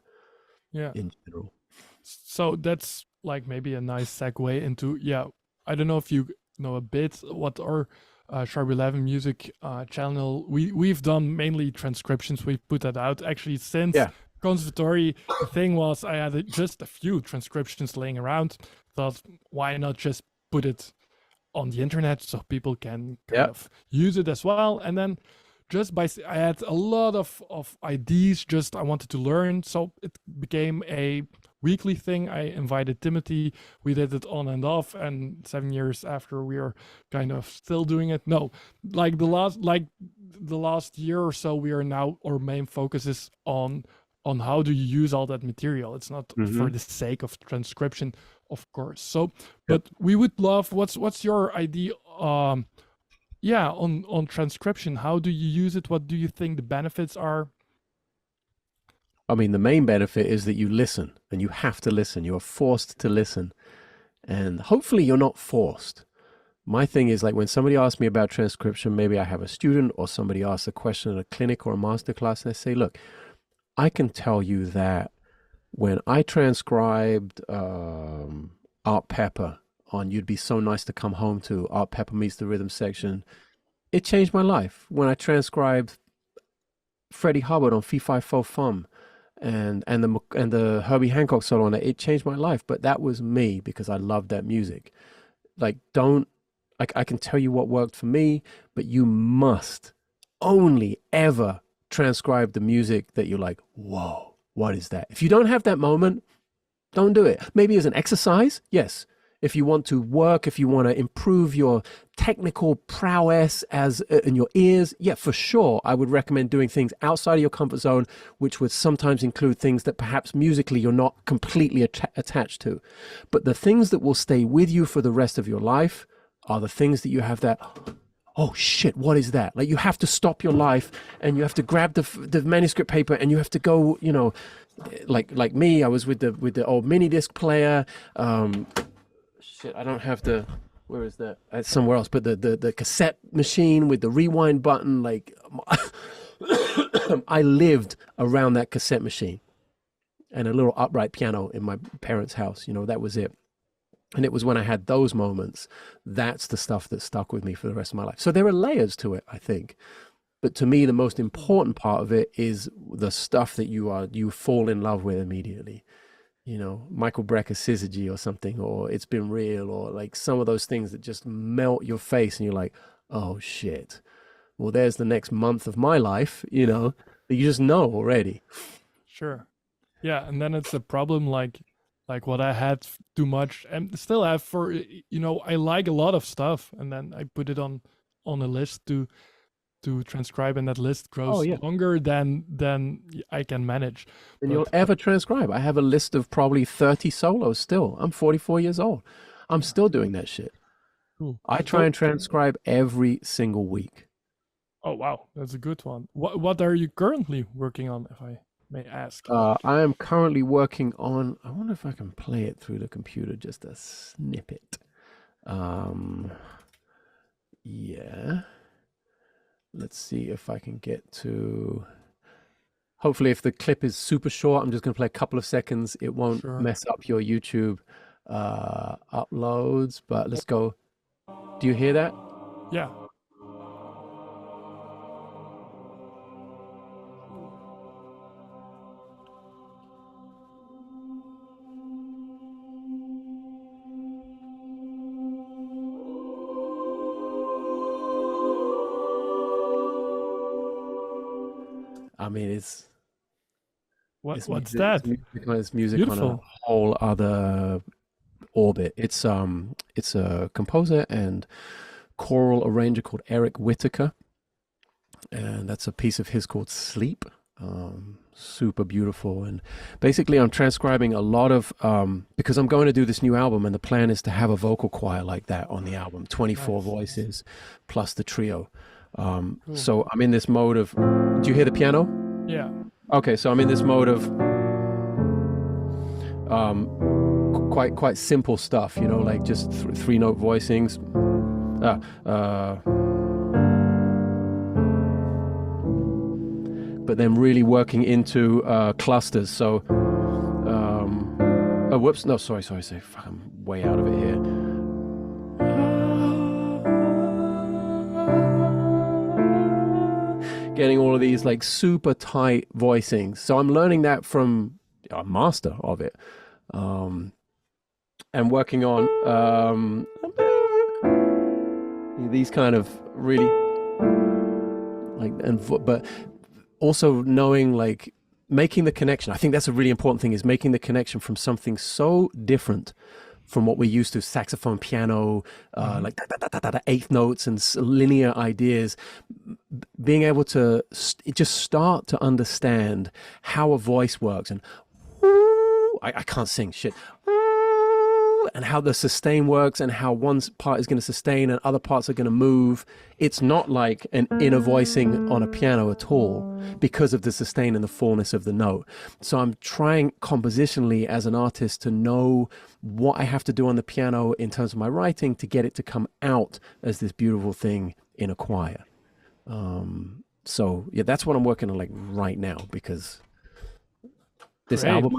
Yeah. In general. So that's like maybe a nice segue into, I don't know if you know a bit what our Sharp 11 music channel, we've done mainly transcriptions. We've put that out actually since Conservatory. The thing was, I had just a few transcriptions laying around. Thought, why not just put it on the internet so people can kind of use it as well? And then I had a lot of ideas, just I wanted to learn. So it became a weekly thing. I invited Timothy. We did it on and off, and 7 years after, we are kind of still doing it. No, like the last year or so, we are now, our main focus is on how do you use all that material. It's not for the sake of transcription, of course. So, but we would love, what's your idea on transcription? How do you use it? What do you think the benefits are? I mean, the main benefit is that you listen, and you have to listen. You are forced to listen. And hopefully you're not forced. My thing is, like, when somebody asks me about transcription, maybe I have a student or somebody asks a question at a clinic or a masterclass, and I say, look, I can tell you that when I transcribed Art Pepper on You'd Be So Nice to Come Home To, Art Pepper Meets the Rhythm section, it changed my life. When I transcribed Freddie Hubbard on Fee Fi Fo Fum, and the Herbie Hancock solo on it changed my life. But that was me, because I loved that music. Like, I can tell you what worked for me, but you must only ever transcribe the music that you're like, whoa, what is that? If you don't have that moment, don't do it. Maybe as an exercise, yes. If you want to work, if you want to improve your technical prowess in your ears, yeah, for sure, I would recommend doing things outside of your comfort zone, which would sometimes include things that perhaps musically you're not completely attached to. But the things that will stay with you for the rest of your life are the things that you have that, oh shit, what is that? Like, you have to stop your life, and you have to grab the manuscript paper, and you have to go, you know, like me, I was with the old mini disc player. Shit, I don't have where is that? It's somewhere else. But the cassette machine with the rewind button, like, I lived around that cassette machine, and a little upright piano in my parents' house. You know, that was it. And it was when I had those moments, that's the stuff that stuck with me for the rest of my life. So there are layers to it, I think. But to me, the most important part of it is the stuff that you fall in love with immediately. You know, Michael Brecker's Syzygy or something, or It's Been Real, or like some of those things that just melt your face, and you're like, oh shit, well, there's the next month of my life, you know, that you just know already. Sure. Yeah, and then it's a problem like what I had too much and still have for, you know, I like a lot of stuff, and then I put it on a list to transcribe, and that list grows longer than I can manage. And you'll ever transcribe. I have a list of probably 30 solos still. I'm 44 years old. I'm still doing that shit. Cool. I try and transcribe every single week. Oh, wow. That's a good one. What are you currently working on, if I may ask? I am currently working on, I wonder if I can play it through the computer, just a snippet. Yeah. Let's see if I can get to, hopefully if the clip is super short, I'm just going to play a couple of seconds. It won't Sure. mess up your YouTube uploads, but let's go. Do you hear that? Yeah. I mean, it's What's music, that? it's music on a Beautiful. whole other orbit. It's a composer and choral arranger called Eric Whitaker, and that's a piece of his called Sleep. Super beautiful. And basically I'm transcribing a lot of because I'm going to do this new album, and the plan is to have a vocal choir like that on the album, 24 Nice. voices plus the trio. Cool. So I'm in this mode of, do you hear the piano? Yeah. Okay, so I'm in this mode of quite simple stuff, you know, like just three note voicings. But then really working into clusters. So, oh, whoops, no, sorry, fuck, I'm way out of it here. Getting all of these like super tight voicings. So I'm learning that from a master of it. And working on these kind of really like, but also knowing, like, making the connection. I think that's a really important thing, is making the connection from something so different from what we're used to, saxophone, piano, like eighth notes and linear ideas, being able to just start to understand how a voice works. And I can't sing shit. And how the sustain works, and how one part is going to sustain and other parts are going to move. It's not like an inner voicing on a piano at all, because of the sustain and the fullness of the note. So I'm trying compositionally as an artist to know what I have to do on the piano in terms of my writing to get it to come out as this beautiful thing in a choir. So yeah, that's what I'm working on like right now, because this Great.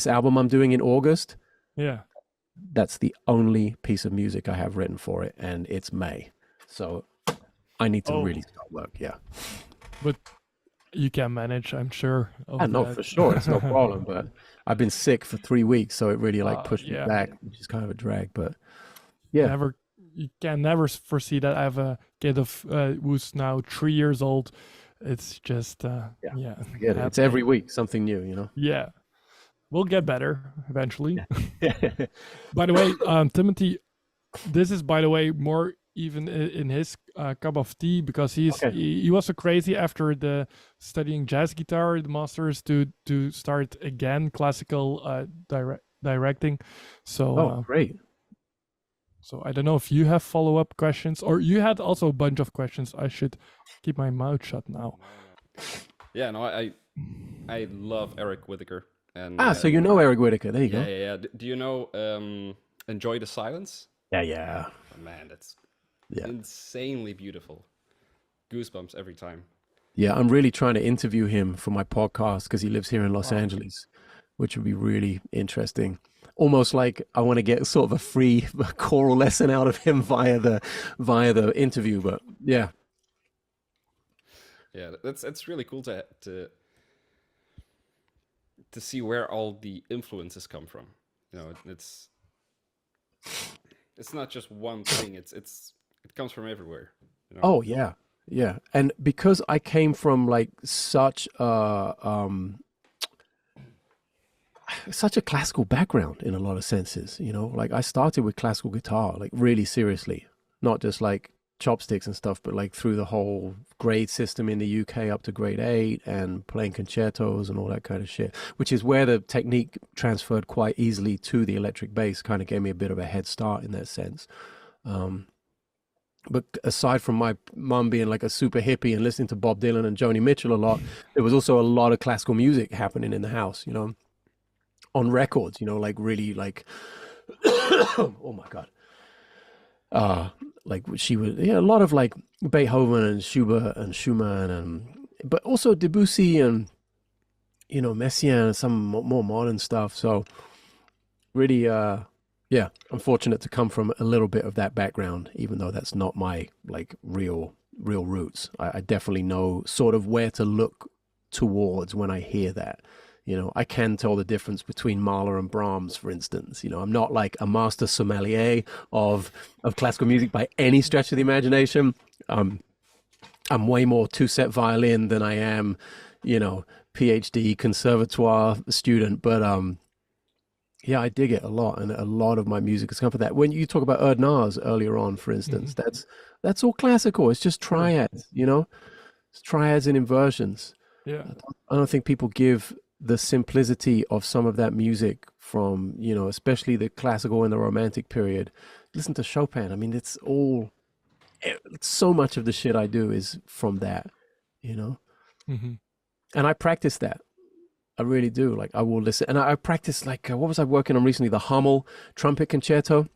album I'm doing in August, Yeah. that's the only piece of music I have written for it, and it's May. So I need to really start work. Yeah. But you can manage, I'm sure. I know for sure, it's no problem. But I've been sick for 3 weeks, so it really like pushed me back, which is kind of a drag. But yeah, You can never foresee that. I have a kid of who's now 3 years old. It's just yeah. It's every week something new, you know. Yeah. We'll get better eventually. By the way, Timothy, this is, by the way, more even in his cup of tea, because he was so crazy after the studying jazz guitar, the masters, to start again classical directing. So great. So I don't know if you have follow-up questions, or you had also a bunch of questions. I should keep my mouth shut now. Yeah, no, I love Eric Whitaker. And so you know Eric Whitaker. There you go. Yeah. Do you know Enjoy the Silence? Yeah. Oh, man, that's insanely beautiful. Goosebumps every time. Yeah, I'm really trying to interview him for my podcast, because he lives here in Los Angeles, which would be really interesting. Almost like I want to get sort of a free choral lesson out of him via the interview. But yeah. Yeah, it's really cool to see where all the influences come from. You know, it's not just one thing. It comes from everywhere. You know? Oh yeah, and because I came from like such a classical background in a lot of senses, you know, like I started with classical guitar, like really seriously, not just like chopsticks and stuff, but like through the whole grade system in the UK up to grade 8, and playing concertos and all that kind of shit, which is where the technique transferred quite easily to the electric bass. Kind of gave me a bit of a head start in that sense. But aside from my mum being like a super hippie and listening to Bob Dylan and Joni Mitchell a lot, there was also a lot of classical music happening in the house, you know, on records, you know, like really like, oh my God. Like she was, a lot of like Beethoven and Schubert and Schumann, but also Debussy and Messiaen and some more modern stuff. So really, yeah, I'm fortunate to come from a little bit of that background, even though that's not my like real roots. I definitely know sort of where to look towards when I hear that. I can tell the difference between Mahler and Brahms, for instance. I'm not like a master sommelier of classical music by any stretch of the imagination. I'm way more two-set violin than I am, PhD conservatoire student. But yeah, I dig it a lot, and a lot of my music has come from that. When you talk about Erdnase earlier on, for instance, that's all classical. It's just triads, it's triads and inversions. Yeah, I don't think people give the simplicity of some of that music from, especially the classical and the romantic period. Listen to Chopin. I mean, it's so much of the shit I do is from that, hmm and I practice that. I really do. Like, I will listen, and I practice like, what was I working on recently? The Hummel trumpet concerto.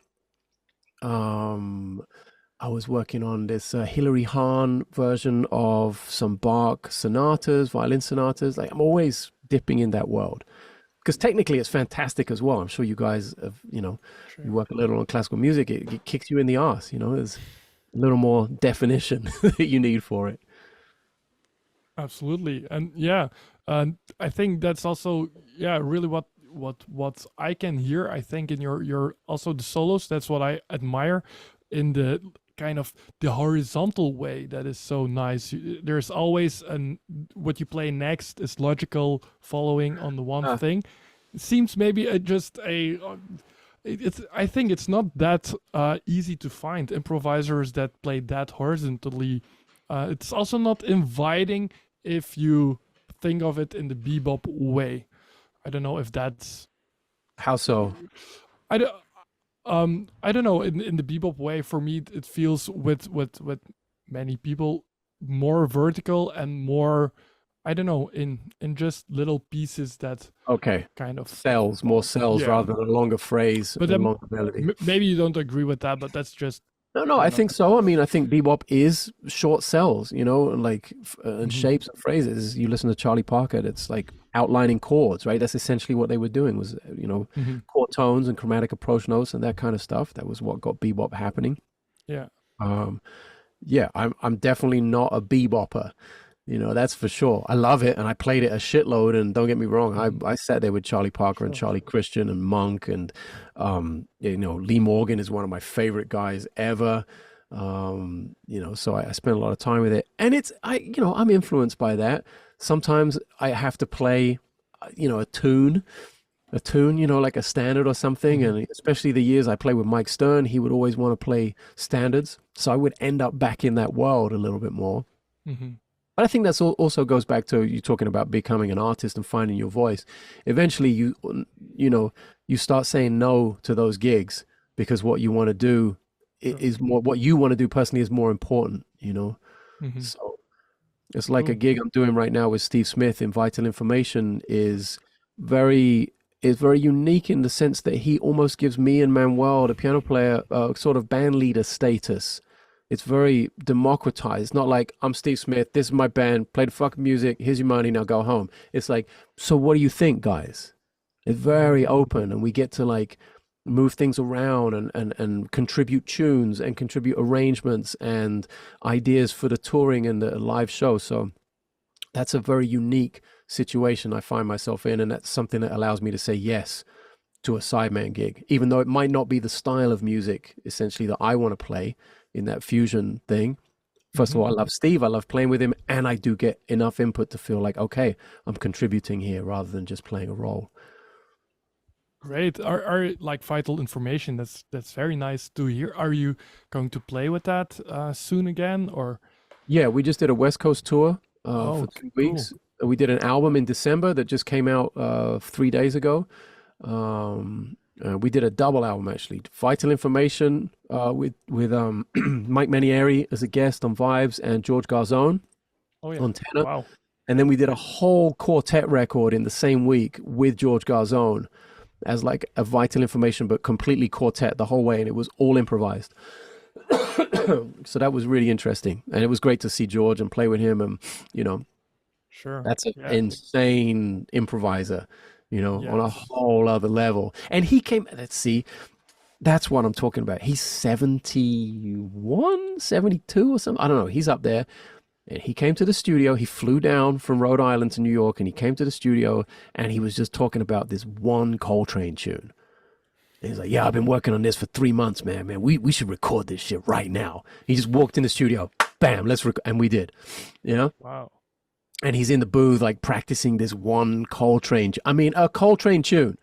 I was working on this Hilary Hahn version of some Bach sonatas, violin sonatas. Like, I'm always dipping in that world because technically it's fantastic as well. I'm sure you guys have, you work a little on classical music. It kicks you in the ass, there's a little more definition that you need for it. absolutely. And yeah, I think that's also really what I can hear. I think in your also the solos. That's what I admire in the kind of the horizontal way that is so nice. There's always what you play next is logical following on the one thing. It seems maybe I think it's not that easy to find improvisers that play that horizontally. It's also not inviting if you think of it in the bebop way. I don't know if that's How so? I don't know. In the bebop way, for me, it feels with many people more vertical and more, I don't know, in just little pieces that Okay. kind of More cells Yeah. rather than a longer phrase But and then longer melody. maybe you don't agree with that, but that's just No, I think so. I mean, I think bebop is short cells, and like and shapes and phrases. You listen to Charlie Parker, it's like outlining chords, right? That's essentially what they were doing was, chord tones and chromatic approach notes and that kind of stuff. That was what got bebop happening. yeah. Yeah, I'm definitely not a bebopper. That's for sure. I love it, and I played it a shitload. And don't get me wrong, I sat there with Charlie Parker and Charlie Christian and Monk, and Lee Morgan is one of my favorite guys ever. So I spent a lot of time with it, and I'm influenced by that. Sometimes I have to play, a tune, like a standard or something. And especially the years I played with Mike Stern, he would always want to play standards, so I would end up back in that world a little bit more. But I think that's also goes back to you talking about becoming an artist and finding your voice. Eventually, you start saying no to those gigs because what you want to do is more. What you want to do personally is more important. So it's like a gig I'm doing right now with Steve Smith in Vital Information is very unique in the sense that he almost gives me and Manuel, the piano player, sort of band leader status. It's very democratized. It's not like, I'm Steve Smith, this is my band, play the fucking music, here's your money, now go home. It's like, so what do you think, guys? It's very open, and we get to like move things around and contribute tunes and contribute arrangements and ideas for the touring and the live show. So that's a very unique situation I find myself in, and that's something that allows me to say yes to a sideman gig, even though it might not be the style of music essentially that I want to play in that fusion thing. First of all, I love Steve, I love playing with him, and I do get enough input to feel like, okay, I'm contributing here rather than just playing a role. Great. Are like Vital Information? That's very nice to hear. Are you going to play with that soon again, or? Yeah, we just did a West Coast tour for 2 weeks. Cool. We did an album in December that just came out 3 days ago. We did a double album actually. Vital Information with Mike Manieri as a guest on vibes and George Garzone on tenor. Wow. And then we did a whole quartet record in the same week with George Garzone as like a Vital Information, but completely quartet the whole way, and it was all improvised. So that was really interesting, and it was great to see George and play with him, and Sure. That's an Yeah. insane improviser, on a Yes. whole other level. And he came, let's see, that's what I'm talking about. He's 71, 72 or something. I don't know. He's up there. And he came to the studio. He flew down from Rhode Island to New York, and he came to the studio, and he was just talking about this one Coltrane tune. And he's like, yeah, I've been working on this for 3 months, man. We should record this shit right now. He just walked in the studio, bam, let's record. And we did, Wow. And he's in the booth, like practicing this one Coltrane. A Coltrane tune.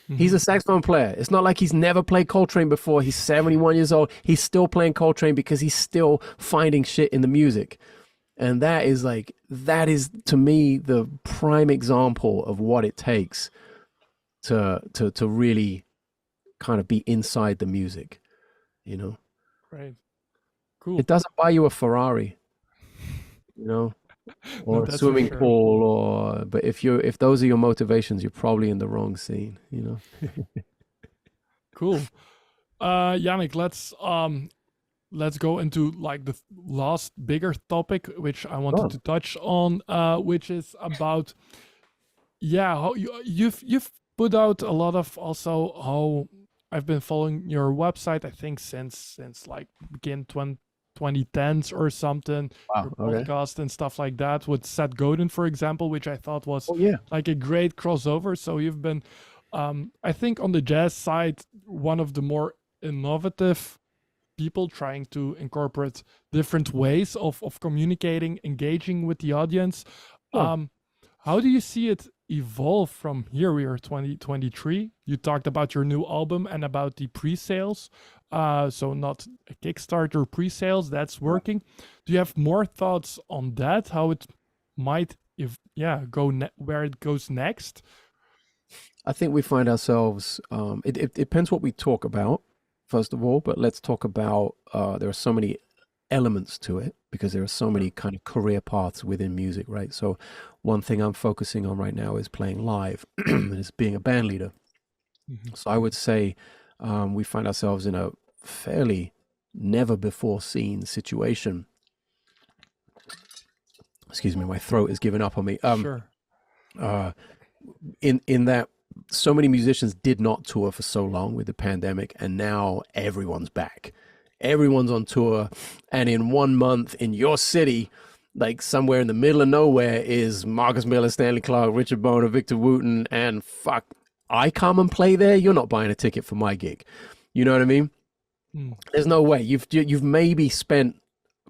He's a saxophone player. It's not like he's never played Coltrane before. He's 71 years old. He's still playing Coltrane because he's still finding shit in the music. And that is to me the prime example of what it takes to really kind of be inside the music, Right. Cool. It doesn't buy you a Ferrari, or a swimming pool, but if those are your motivations, you're probably in the wrong scene, Cool. Janek, let's go into like the last bigger topic, which I wanted to touch on, which is about, how you've put out a lot of also how I've been following your website, I think since like begin 2010s or something, your podcast and stuff like that with Seth Godin, for example, which I thought was like a great crossover. So you've been, I think on the jazz side, one of the more innovative people trying to incorporate different ways of communicating, engaging with the audience. How do you see it evolve from here? We are 2023. You talked about your new album and about the pre-sales. So not a Kickstarter pre-sales, that's working. Do you have more thoughts on that? How it might, where it goes next? I think we find ourselves, it depends what we talk about, first of all, but let's talk about, there are so many elements to it because there are so many kind of career paths within music, right? So one thing I'm focusing on right now is playing live and it's being a band leader. So I would say we find ourselves in a fairly never before seen situation. Excuse me, my throat is giving up on me. Sure. In that so many musicians did not tour for so long with the pandemic, and now everyone's back. Everyone's on tour, and in 1 month in your city, like somewhere in the middle of nowhere, is Marcus Miller, Stanley Clarke, Richard Boner, Victor Wooten, and fuck, I come and play there. You're not buying a ticket for my gig. You know what I mean? There's no way. You've maybe spent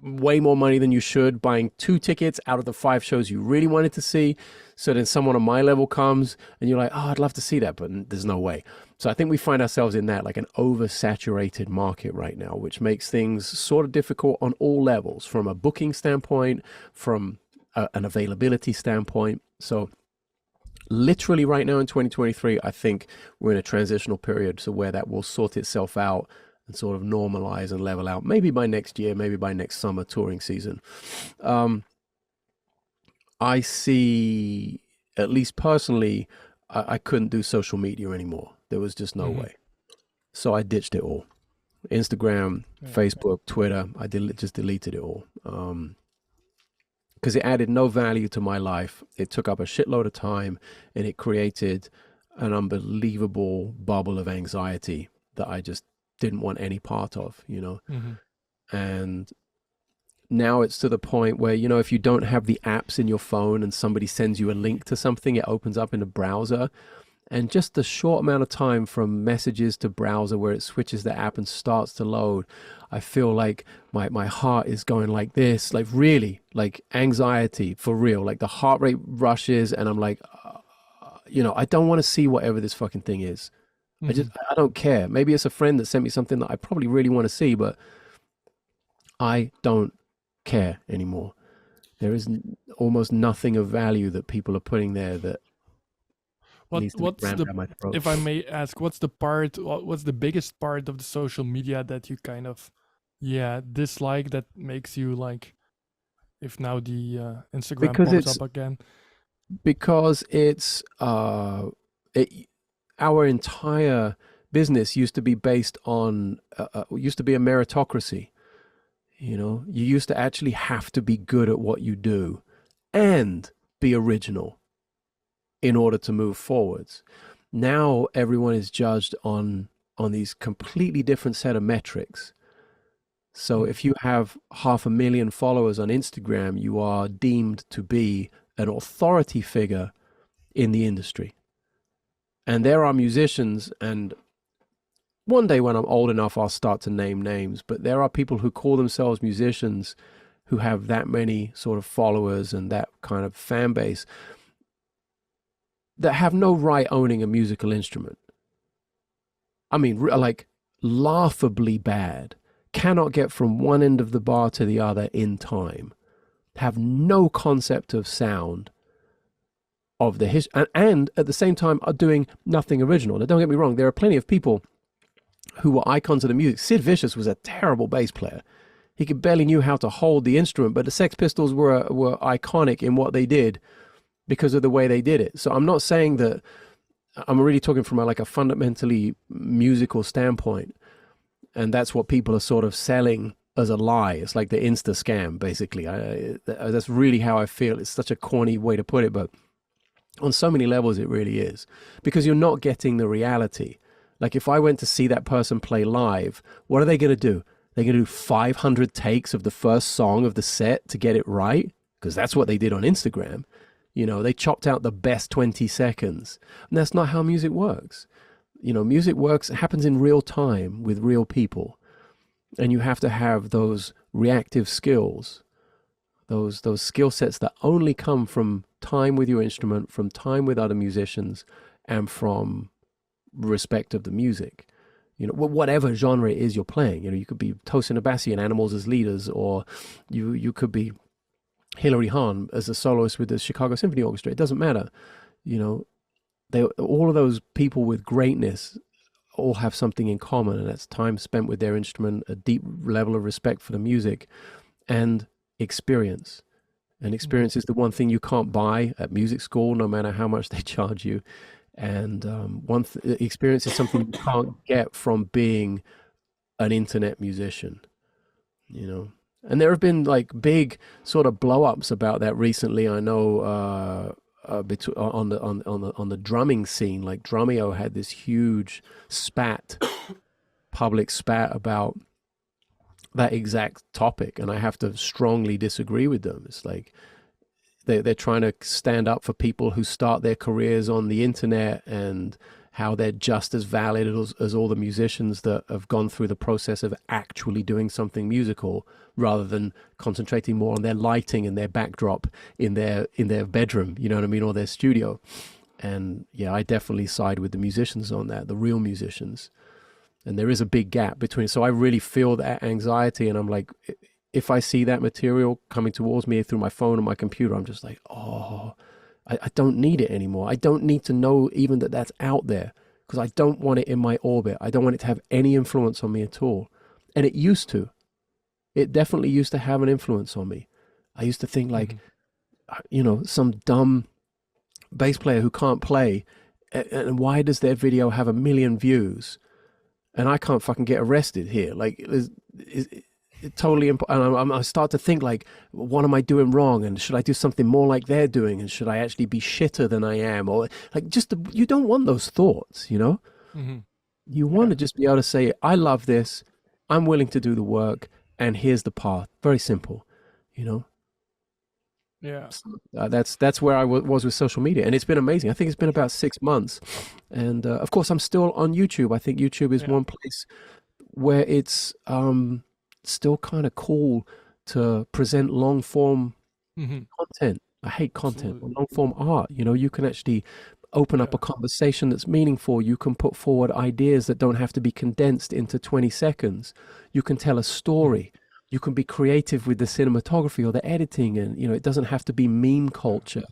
way more money than you should buying 2 tickets out of the 5 shows you really wanted to see. So then someone on my level comes and you're like, oh, I'd love to see that, but there's no way. So I think we find ourselves in that, like an oversaturated market right now, which makes things sort of difficult on all levels, from a booking standpoint, from an availability standpoint. So literally right now in 2023, I think we're in a transitional period, so where that will sort itself out and sort of normalize and level out, maybe by next year, maybe by next summer touring season. I see, at least personally, I couldn't do social media anymore. There was just no way. So I ditched it all. Instagram, Facebook, Twitter, I just deleted it all. Because it added no value to my life. It took up a shitload of time, and it created an unbelievable bubble of anxiety that I just didn't want any part of, And now it's to the point where, if you don't have the apps in your phone and somebody sends you a link to something, it opens up in the browser. And just the short amount of time from messages to browser where it switches the app and starts to load, I feel like my heart is going like this, like really, like anxiety for real. Like the heart rate rushes and I'm like, I don't want to see whatever this fucking thing is. I don't care. Maybe it's a friend that sent me something that I probably really want to see, but I don't care anymore. There is almost nothing of value that people are putting there that needs to be rammed down my throat. If I may ask, what's the biggest part of the social media that you kind of dislike, that makes you like, if now the Instagram pops up again? Because it's our entire business used to be based on used to be a meritocracy. You used to actually have to be good at what you do, and be original in order to move forwards. Now everyone is judged on these completely different set of metrics. So if you have 500,000 followers on Instagram, you are deemed to be an authority figure in the industry. And there are musicians, and one day when I'm old enough, I'll start to name names, but there are people who call themselves musicians who have that many sort of followers and that kind of fan base that have no right owning a musical instrument. I mean, like laughably bad, cannot get from one end of the bar to the other in time, have no concept of sound of the history, and at the same time are doing nothing original. Now, don't get me wrong, there are plenty of people who were icons of the music. Sid Vicious was a terrible bass player. He barely knew how to hold the instrument, but the Sex Pistols were iconic in what they did because of the way they did it. So I'm not saying that, I'm really talking from a fundamentally musical standpoint. And that's what people are sort of selling as a lie. It's like the Insta scam, basically. That's really how I feel. It's such a corny way to put it, but on so many levels it really is. Because you're not getting the reality. Like if I went to see that person play live, what are they going to do? They're going to do 500 takes of the first song of the set to get it right? Because that's what they did on Instagram. You know, they chopped out the best 20 seconds. And that's not how music works. You know, music happens in real time with real people. And you have to have those reactive skills, those skill sets that only come from time with your instrument, from time with other musicians, and from respect of the music. You know, whatever genre it is you're playing. You know, you could be Tosin Abasi and Animals as leaders, or you could be Hilary Hahn as a soloist with the Chicago Symphony Orchestra. It doesn't matter. You know, all of those people with greatness all have something in common, and that's time spent with their instrument, a deep level of respect for the music, and experience. And experience is the one thing you can't buy at music school, no matter how much they charge you. And experience is something you can't get from being an internet musician, you know. And there have been like big sort of blow-ups about that recently. I know on the drumming scene, like Drumeo had this huge public spat about that exact topic, and I have to strongly disagree with them. It's like they're trying to stand up for people who start their careers on the internet and how they're just as valid as all the musicians that have gone through the process of actually doing something musical, rather than concentrating more on their lighting and their backdrop in their bedroom, you know what I mean, or their studio. And yeah, I definitely side with the musicians on that, the real musicians. And there is a big gap between, so I really feel that anxiety, and I'm like, if I see that material coming towards me through my phone or my computer, I'm just like, oh, I don't need it anymore. I don't need to know even that that's out there, because I don't want it in my orbit. I don't want it to have any influence on me at all. And it used to. It definitely used to have an influence on me. I used to think like, you know, some dumb bass player who can't play, and why does their video have 1 million views? And I can't fucking get arrested here. Like, it totally, and I start to think like, what am I doing wrong? And should I do something more like they're doing? And should I actually be shitter than I am? Or like, you don't want those thoughts, you know? Mm-hmm. You want to just be able to say, I love this. I'm willing to do the work. And here's the path. Very simple, you know? Yeah. That's where I was with social media. And it's been amazing. I think it's been about 6 months. And of course, I'm still on YouTube. I think YouTube is one place where it's still kind of cool to present long form content. I hate content, long form art. You know, you can actually open up a conversation that's meaningful. You can put forward ideas that don't have to be condensed into 20 seconds. You can tell a story. You can be creative with the cinematography or the editing, and you know, it doesn't have to be meme culture.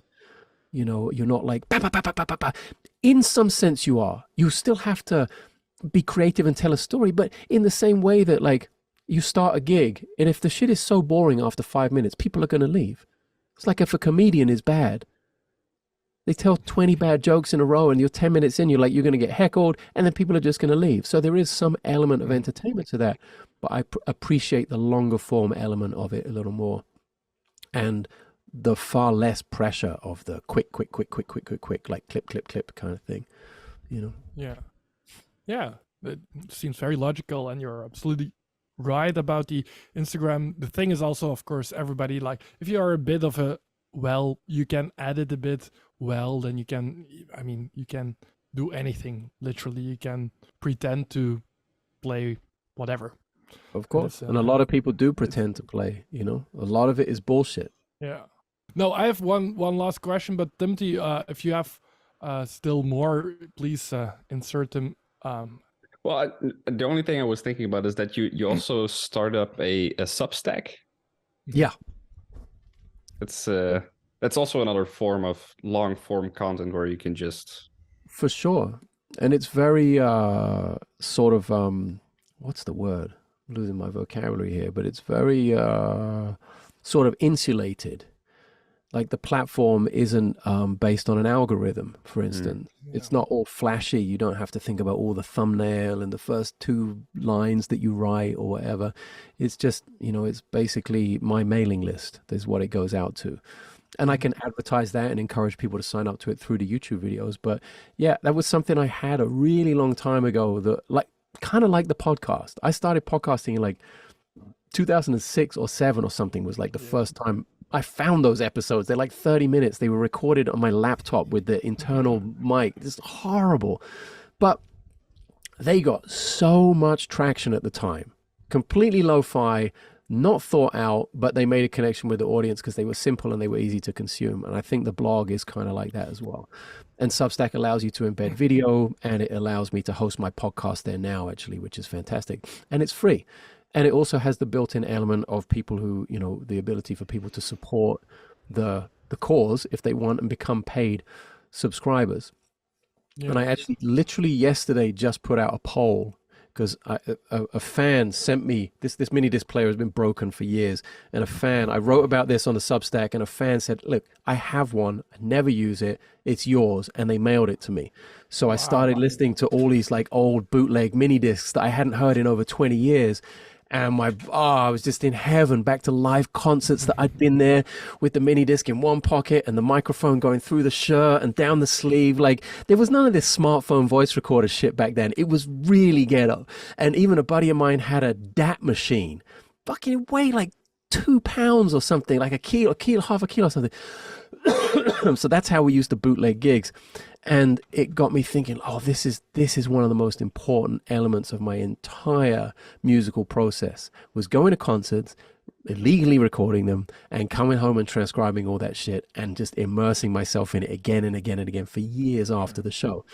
You know, you're not like bah, bah, bah, bah, bah, bah, bah. In some sense you are. You still have to be creative and tell a story, but in the same way that like you start a gig, and if the shit is so boring after 5 minutes, people are going to leave. It's like if a comedian is bad, they tell 20 bad jokes in a row, and you're 10 minutes in, you're going to get heckled, and then people are just going to leave. So there is some element of entertainment to that, but I appreciate the longer form element of it a little more. And the far less pressure of the quick, like clip kind of thing, you know? Yeah, it seems very logical, and you're absolutely right about the Instagram. The thing is also, of course, everybody, like, if you are a bit of a, well, you can edit a bit well, then you can, I mean, you can do anything, literally. You can pretend to play whatever. Of course. And a lot of people do pretend to play, you know? A lot of it is bullshit. Yeah. No, I have one last question, but Timothy, if you have still more, please insert them. Well, the only thing I was thinking about is that you also start up a Substack. Yeah. That's also another form of long form content where you can just... For sure. And it's very sort of, what's the word? I'm losing my vocabulary here, but it's very sort of insulated. Like the platform isn't based on an algorithm, for instance. It's not all flashy. You don't have to think about all the thumbnail and the first 2 lines that you write or whatever. It's just, you know, it's basically my mailing list is what it goes out to. And I can advertise that and encourage people to sign up to it through the YouTube videos. But yeah, that was something I had a really long time ago, that like kind of like the podcast. I started podcasting in like 2006 or 7 or something was like the first time I found those episodes. They're like 30 minutes. They were recorded on my laptop with the internal mic. It's horrible. But they got so much traction at the time. Completely lo-fi, not thought out, but they made a connection with the audience because they were simple and they were easy to consume. And I think the blog is kind of like that as well. And Substack allows you to embed video, and it allows me to host my podcast there now, actually, which is fantastic. And it's free. And it also has the built-in element of people who, you know, the ability for people to support the cause if they want and become paid subscribers. Yeah. And I actually literally yesterday just put out a poll because a fan sent me this mini disc player has been broken for years, and I wrote about this on the Substack, and a fan said, look, I have one, I never use it, it's yours, and they mailed it to me. So I started listening to all these like old bootleg mini discs that I hadn't heard in over 20 years. And I was just in heaven, back to live concerts that I'd been there with the mini disc in one pocket and the microphone going through the shirt and down the sleeve. Like, there was none of this smartphone voice recorder shit back then. It was really ghetto. And even a buddy of mine had a DAT machine, fucking weighed like 2 pounds or something, like half a kilo or something. So that's how we used to bootleg gigs. And it got me thinking, oh, this is one of the most important elements of my entire musical process, was going to concerts, illegally recording them, and coming home and transcribing all that shit and just immersing myself in it again and again and again for years after the show.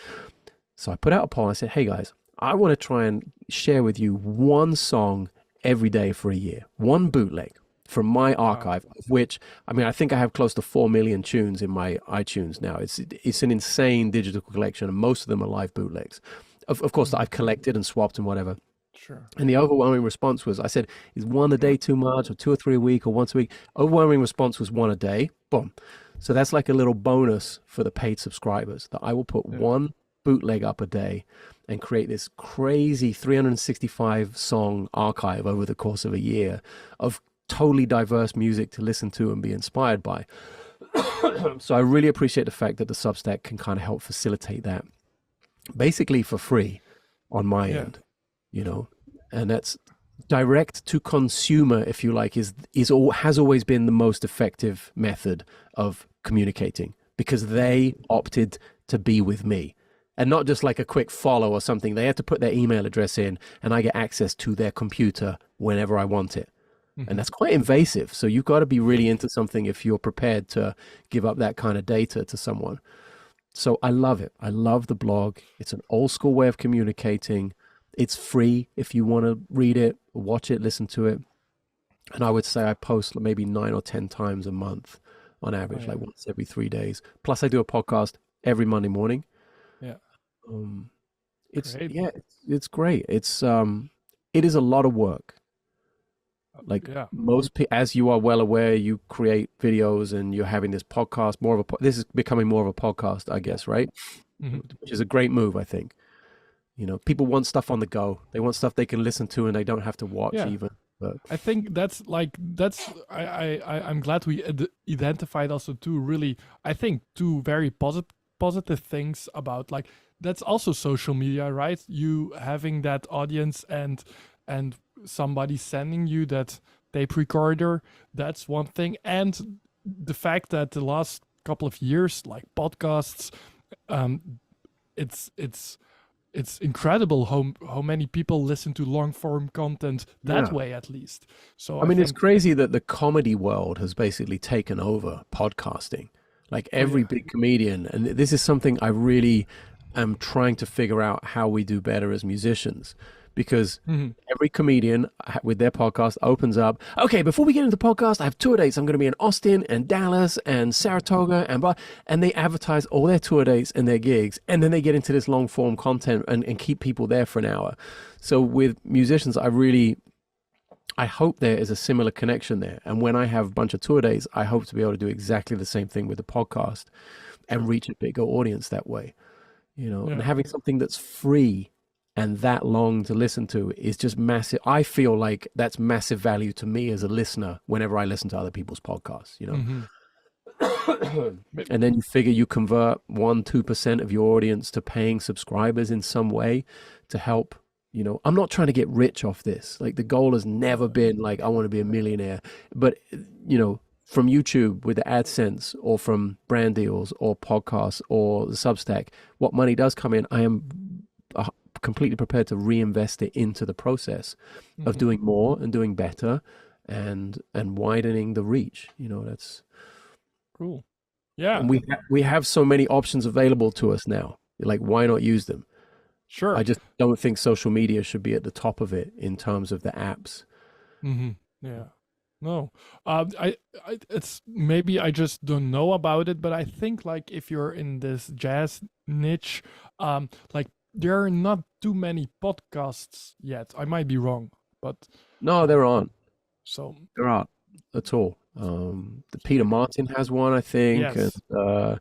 So I put out a poll. I said, hey guys, I want to try and share with you one song every day for a year, one bootleg from my archive, of which, I mean, I think I have close to 4 million tunes in my iTunes now. It's an insane digital collection, and most of them are live bootlegs. Of course, that I've collected and swapped and whatever. Sure. And the overwhelming response was, I said, is 1 a day too much, or 2 or 3 a week, or once a week? Overwhelming response was 1 a day. Boom. So that's like a little bonus for the paid subscribers, that I will put one bootleg up a day and create this crazy 365 song archive over the course of a year of totally diverse music to listen to and be inspired by. So I really appreciate the fact that the Substack can kind of help facilitate that, basically for free on my end, you know. And that's direct to consumer, if you like, has always been the most effective method of communicating, because they opted to be with me. And not just like a quick follow or something. They had to put their email address in, and I get access to their computer whenever I want it. And that's quite invasive. So you've got to be really into something if you're prepared to give up that kind of data to someone. So I love it. I love the blog. It's an old school way of communicating. It's free if you want to read it, watch it, listen to it. And I would say I post maybe 9 or 10 times a month on average, like once every 3 days. Plus I do a podcast every Monday morning. Yeah. It's great. It is a lot of work. Like as you are well aware, you create videos and you're having this podcast, this is becoming more of a podcast, I guess, right? Which is a great move, I think. You know, people want stuff on the go. They want stuff they can listen to and they don't have to watch even. But I think I'm glad we identified also two really, I think, two very positive things about, like, that's also social media, right? You having that audience and somebody sending you that tape recorder, that's one thing. And the fact that the last couple of years, like podcasts, it's incredible how many people listen to long form content that Yeah. way, at least. So I mean, it's think, crazy that the comedy world has basically taken over podcasting. Like every yeah. big comedian, and this is something I really am trying to figure out how we do better as musicians, because Mhm. every comedian with their podcast opens up, okay, before we get into the podcast, I have tour dates. I'm going to be in Austin and Dallas and Saratoga and blah, and they advertise all their tour dates and their gigs, and then they get into this long form content and keep people there for an hour. So with musicians, I hope there is a similar connection there. And when I have a bunch of tour dates, I hope to be able to do exactly the same thing with the podcast and reach a bigger audience that way, and Yeah. having something that's free and that long to listen to is just massive. I feel like that's massive value to me as a listener whenever I listen to other people's podcasts, Mhm. And then you figure you convert 1-2% of your audience to paying subscribers in some way to help. I'm not trying to get rich off this. Like, the goal has never been like, I want to be a millionaire. But, from YouTube with the AdSense or from brand deals or podcasts or the Substack, what money does come in, I am completely prepared to reinvest it into the process of doing more and doing better and widening the reach. That's Cool. Yeah. and we have so many options available to us now. Like, why not use them? Sure. I just don't think social media should be at the top of it in terms of the apps. Yeah. No. It's maybe I just don't know about it, but I think, like, if you're in this jazz niche, like, there are not too many podcasts yet. I might be wrong, but No, there aren't. so There aren't at all. The Peter Martin has one, I think, yes. and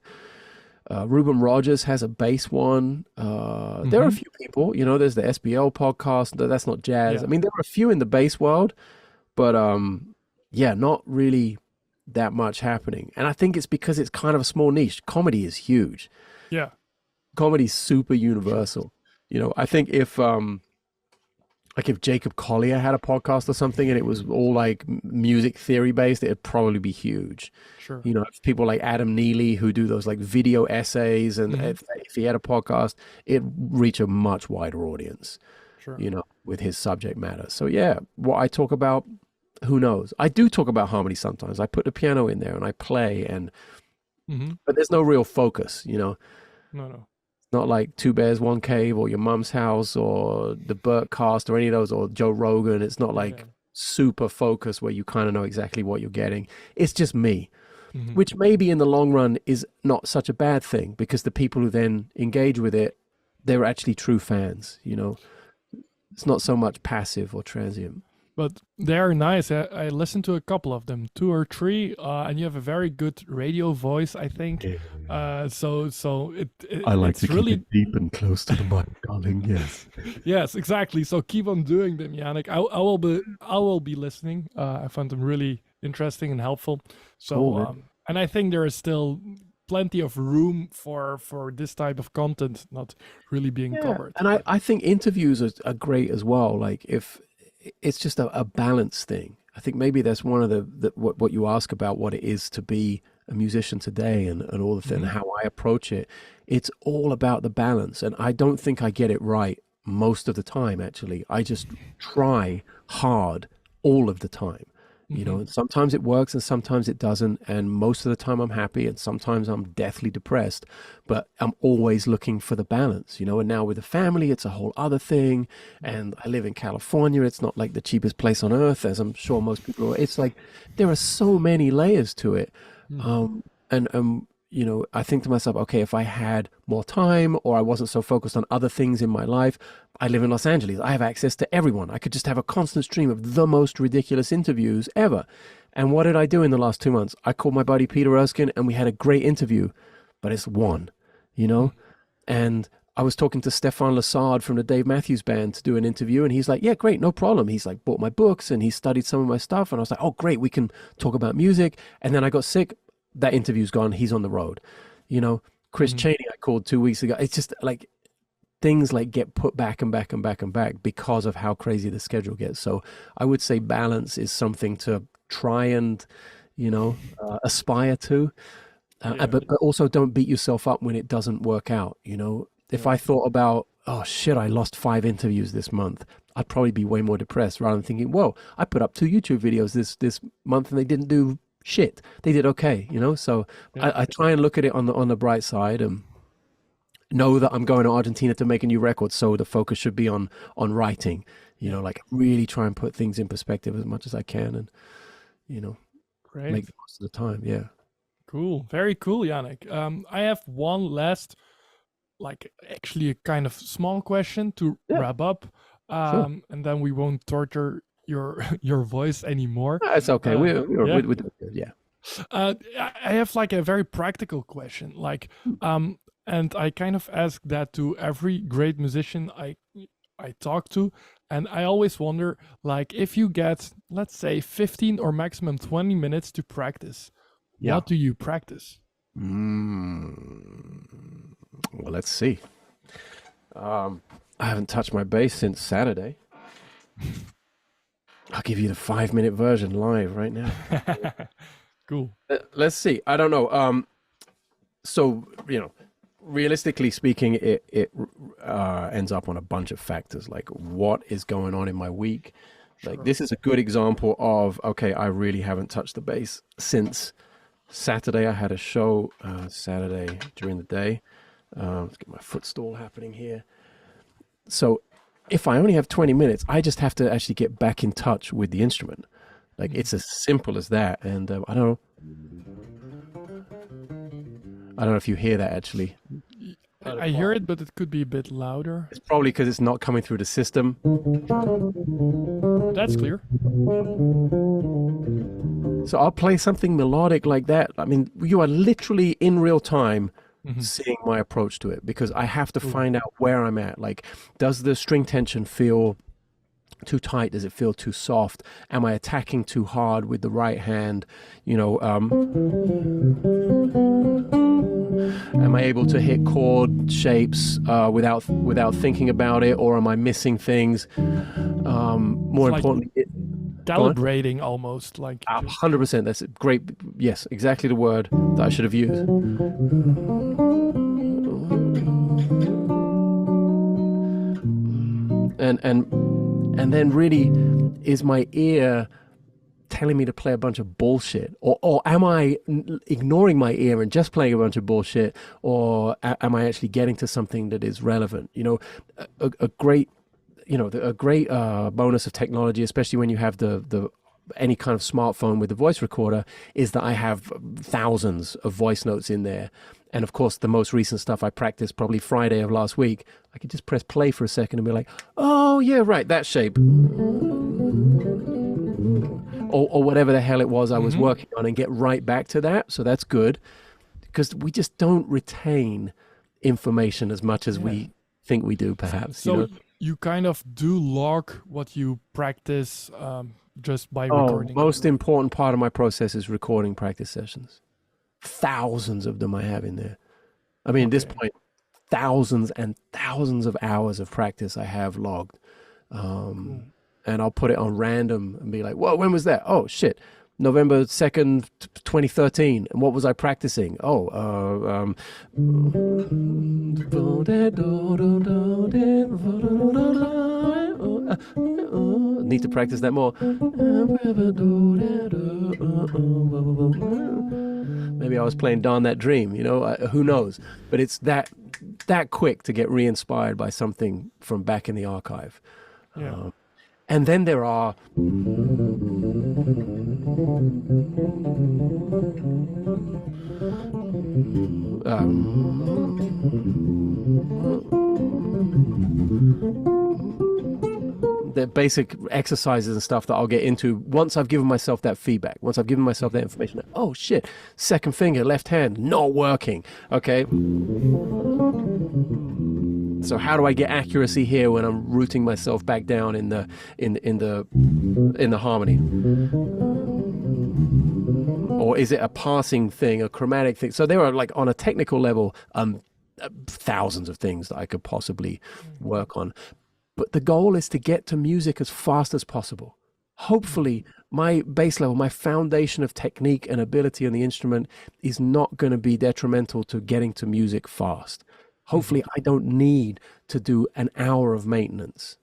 Ruben Rogers has a bass one. There are a few people, there's the SBL podcast. That's not jazz. Yeah. I mean, there are a few in the bass world, but yeah, not really that much happening. And I think it's because it's kind of a small niche. Comedy is huge. Yeah. Comedy's super universal. I think if Jacob Collier had a podcast or something and it was all like music theory based, it'd probably be huge. Sure. If people like Adam Neely who do those like video essays, and if he had a podcast, it'd reach a much wider audience, Sure. with his subject matter. So yeah, what I talk about, who knows? I do talk about harmony sometimes. I put the piano in there and I play, but there's no real focus, No. Not like Two Bears, One Cave or Your Mum's House or the Berkcast or any of those, or Joe Rogan. It's not like super focused where you kind of know exactly what you're getting. It's just me, which maybe in the long run is not such a bad thing, because the people who then engage with it, they're actually true fans. It's not so much passive or transient. But they are nice. I listened to a couple of them, 2 or 3, and you have a very good radio voice, I think. So I like it's to really keep it deep and close to the mic, darling. Yes. Yes, exactly. So keep on doing them, Janek. I will be listening. I found them really interesting and helpful. So Cool, and I think there is still plenty of room for this type of content not really being covered. And I think interviews are great as well. Like, if it's just a balance thing. I think maybe that's one of what you ask about, what it is to be a musician today and all of that, and how I approach it. It's all about the balance. And I don't think I get it right most of the time, actually. I just try hard all of the time. And sometimes it works and sometimes it doesn't. And most of the time I'm happy and sometimes I'm deathly depressed, but I'm always looking for the balance, and now with the family, it's a whole other thing. And I live in California. It's not like the cheapest place on earth, as I'm sure most people are. It's like, there are so many layers to it. I think to myself, okay, if I had more time or I wasn't so focused on other things in my life, I live in Los Angeles. I have access to everyone. I could just have a constant stream of the most ridiculous interviews ever. And what did I do in the last 2 months? I called my buddy Peter Erskine and we had a great interview, but it's one, and I was talking to Stefan Lassard from the Dave Matthews Band to do an interview, and he's like, yeah, great, no problem. He's like bought my books and he studied some of my stuff, and I was like, oh, great, we can talk about music. And then I got sick. That interview's gone. He's on the road. You know, Chris Cheney I called 2 weeks ago. It's just like things like get put back and back and back and back because of how crazy the schedule gets. So I would say balance is something to try and, you know, aspire to. But also don't beat yourself up when it doesn't work out, you know. If I thought about, oh shit, I lost 5 interviews this month, I'd probably be way more depressed rather than thinking, whoa, I put up 2 YouTube videos this month and they didn't do shit. They did okay, you know. So I try and look at it on the bright side and know that I'm going to Argentina to make a new record, so the focus should be on writing, you know, like really try and put things in perspective as much as I can, and you know, make the most of the time. Yeah. Cool. Very cool, Janek. I have one last, like actually a kind of small question to wrap up, and then we won't torture your voice anymore. It's okay. We're good. Yeah. I have like a very practical question, like, and I kind of ask that to every great musician I talk to, and I always wonder, like, if you get, let's say, 15 or maximum 20 minutes to practice, what do you practice? Well, let's see. I haven't touched my bass since Saturday. I'll give you the 5-minute version live right now. Cool. Let's see. I don't know. So, you know, realistically speaking, it ends up on a bunch of factors, like what is going on in my week. Like this is a good example of, okay, I really haven't touched the bass since Saturday. I had a show Saturday during the day. Let's get my footstool happening here. So if I only have 20 minutes, I just have to actually get back in touch with the instrument. Like it's as simple as that. And I don't know if you hear that actually. I hear it, but it could be a bit louder. It's probably because it's not coming through the system. That's clear. So I'll play something melodic like that. I mean, you are literally in real time seeing my approach to it, because I have to find out where I'm at. Like, does the string tension feel too tight? Does it feel too soft? Am I attacking too hard with the right hand? You know, am I able to hit chord shapes without thinking about it, or am I missing things? More importantly, calibrating almost, like 100%. That's great. Yes, exactly the word that I should have used. And then really, is my ear telling me to play a bunch of bullshit, or am I ignoring my ear and just playing a bunch of bullshit, or am I actually getting to something that is relevant? You know, a great bonus of technology, especially when you have the any kind of smartphone with the voice recorder, is that I have thousands of voice notes in there. And of course, the most recent stuff I practiced probably Friday of last week, I could just press play for a second and be like, oh yeah, right, that shape. Or whatever the hell it was I was working on, and get right back to that. So that's good, because we just don't retain information as much as we think we do, perhaps. So you know? You kind of do log what you practice just by recording. Most important part of my process is recording practice sessions. Thousands of them I have in there. I mean, at this point, thousands and thousands of hours of practice I have logged. And I'll put it on random and be like, whoa, when was that? Oh, shit. November 2nd, 2013. And what was I practicing? Need to practice that more. Maybe I was playing Darn That Dream, you know, who knows? But it's that quick to get re-inspired by something from back in the archive. Yeah. And then there are the basic exercises and stuff that I'll get into once I've given myself that feedback, once I've given myself that information. Oh shit, second finger, left hand, not working. Okay. So how do I get accuracy here when I'm rooting myself back down in the harmony? Or is it a passing thing, a chromatic thing? So there are, like, on a technical level, thousands of things that I could possibly work on. But the goal is to get to music as fast as possible. Hopefully, my base level, my foundation of technique and ability on the instrument is not going to be detrimental to getting to music fast. Hopefully, I don't need to do an hour of maintenance,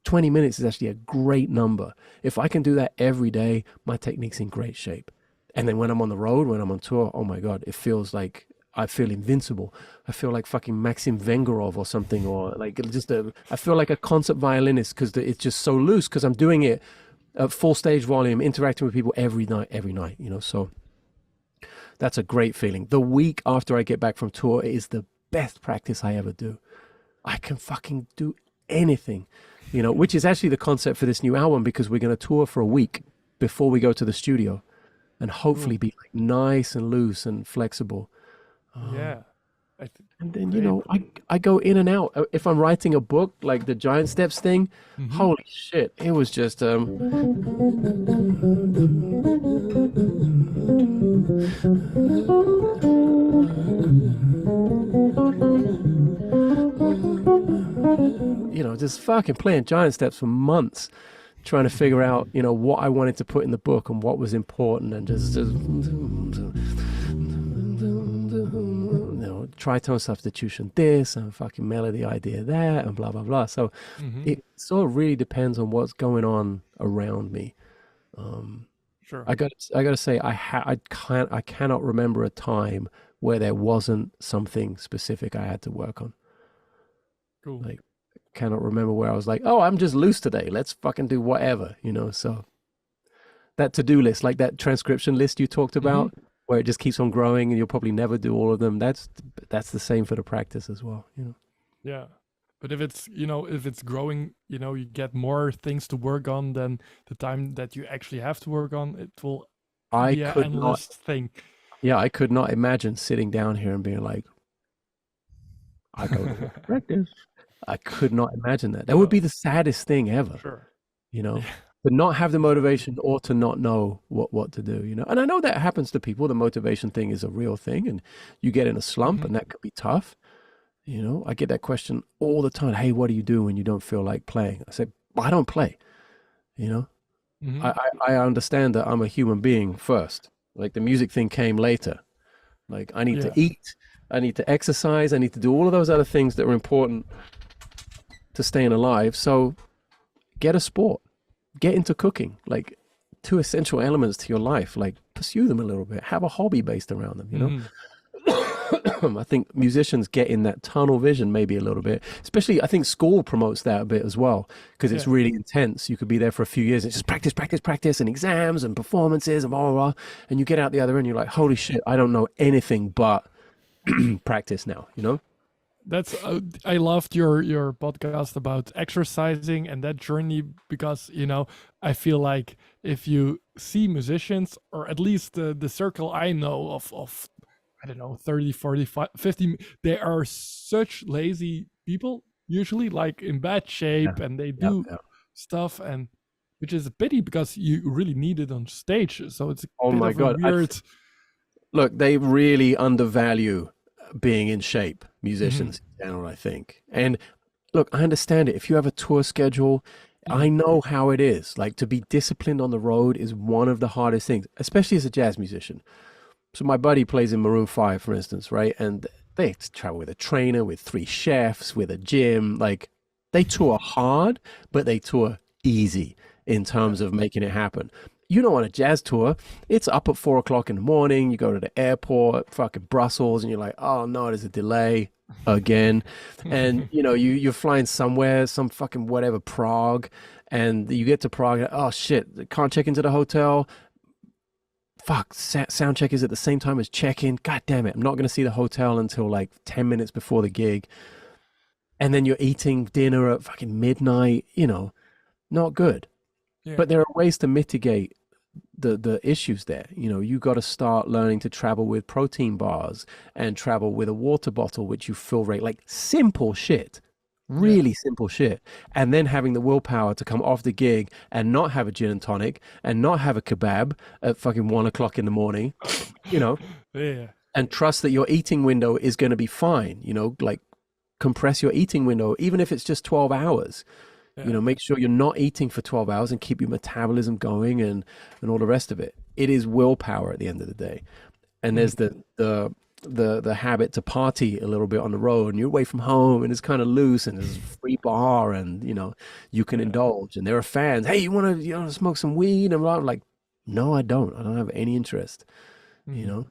20 minutes is actually a great number. If I can do that every day, my technique's in great shape. And then when I'm on the road, when I'm on tour, oh my God, it feels like I feel invincible. I feel like fucking Maxim Vengerov or something, or like I feel like a concert violinist because it's just so loose because I'm doing it at full stage volume, interacting with people every night, so that's a great feeling. The week after I get back from tour is the best practice I ever do. I can fucking do anything, which is actually the concept for this new album, because we're going to tour for a week before we go to the studio and hopefully be like nice and loose and flexible. Yeah. And then, I go in and out. If I'm writing a book, like the Giant Steps thing, holy shit, it was just, just fucking playing Giant Steps for months, trying to figure out, what I wanted to put in the book and what was important, and just tritone substitution this and fucking melody idea that and blah blah blah. So it sort of really depends on what's going on around me. Sure. I gotta say, I cannot remember a time where there wasn't something specific I had to work on. Cool. Like, cannot remember where I was like, oh, I'm just loose today, let's fucking do whatever, so that to-do list, like that transcription list you talked about, where it just keeps on growing and you'll probably never do all of them, that's the same for the practice as well. Yeah, but if it's growing, you get more things to work on than the time that you actually have to work on. It will be an endless thing. Yeah, I could not imagine sitting down here and being like, I go to practice. I could not imagine that. That would be the saddest thing ever. Sure. To not have the motivation or to not know what to do, And I know that happens to people. The motivation thing is a real thing, and you get in a slump and that could be tough. I get that question all the time. Hey, what do you do when you don't feel like playing? I say, I don't play. I understand that I'm a human being first. Like, the music thing came later. Like, I need to eat, I need to exercise, I need to do all of those other things that are important to staying alive. So get a sport, get into cooking, like 2 essential elements to your life, like pursue them a little bit, have a hobby based around them, I think musicians get in that tunnel vision maybe a little bit, especially I think school promotes that a bit as well, because it's really intense. You could be there for a few years and just practice and exams and performances and blah, blah, blah. And you get out the other end, you're like, holy shit, I don't know anything but practice now, That's I loved your podcast about exercising and that journey, because I feel like if you see musicians, or at least the circle I know of I don't know, 30, 40, 50, they are such lazy people, usually, like in bad shape, and they do stuff, and which is a pity because you really need it on stage. So it's a bit of a weird. Look, they really undervalue being in shape, musicians in general, I think. And look, I understand it. If you have a tour schedule, I know how it is. Like, to be disciplined on the road is one of the hardest things, especially as a jazz musician. So my buddy plays in Maroon 5, for instance, right? And they travel with a trainer, with 3 chefs, with a gym. Like, they tour hard, but they tour easy in terms of making it happen. On a jazz tour, it's up at 4 o'clock in the morning. You go to the airport, fucking Brussels, and you're like, oh no, there's a delay again. And you're flying somewhere, some fucking whatever, Prague, and you get to Prague. Oh shit, can't check into the hotel. Fuck, sound check is at the same time as check-in. God damn it, I'm not going to see the hotel until like 10 minutes before the gig. And then you're eating dinner at fucking midnight. Not good. Yeah. But there are ways to mitigate the issues there. You know, you got to start learning to travel with protein bars and travel with a water bottle which you fill rate, like simple shit. Really simple shit. And then having the willpower to come off the gig and not have a gin and tonic and not have a kebab at fucking 1 o'clock in the morning, you know, Yeah. and trust that your eating window is going to be fine, you know, like compress your eating window, even if it's just 12 hours. Yeah. You know, make sure you're not eating for 12 hours and keep your metabolism going and all the rest of it. It is willpower at the end of the day. And there's the habit to party a little bit on the road, and you're away from home and it's kind of loose and there's a free bar and, you know, you can indulge and there are fans. Hey, you want to smoke some weed? And I'm like, no, I don't have any interest, you know,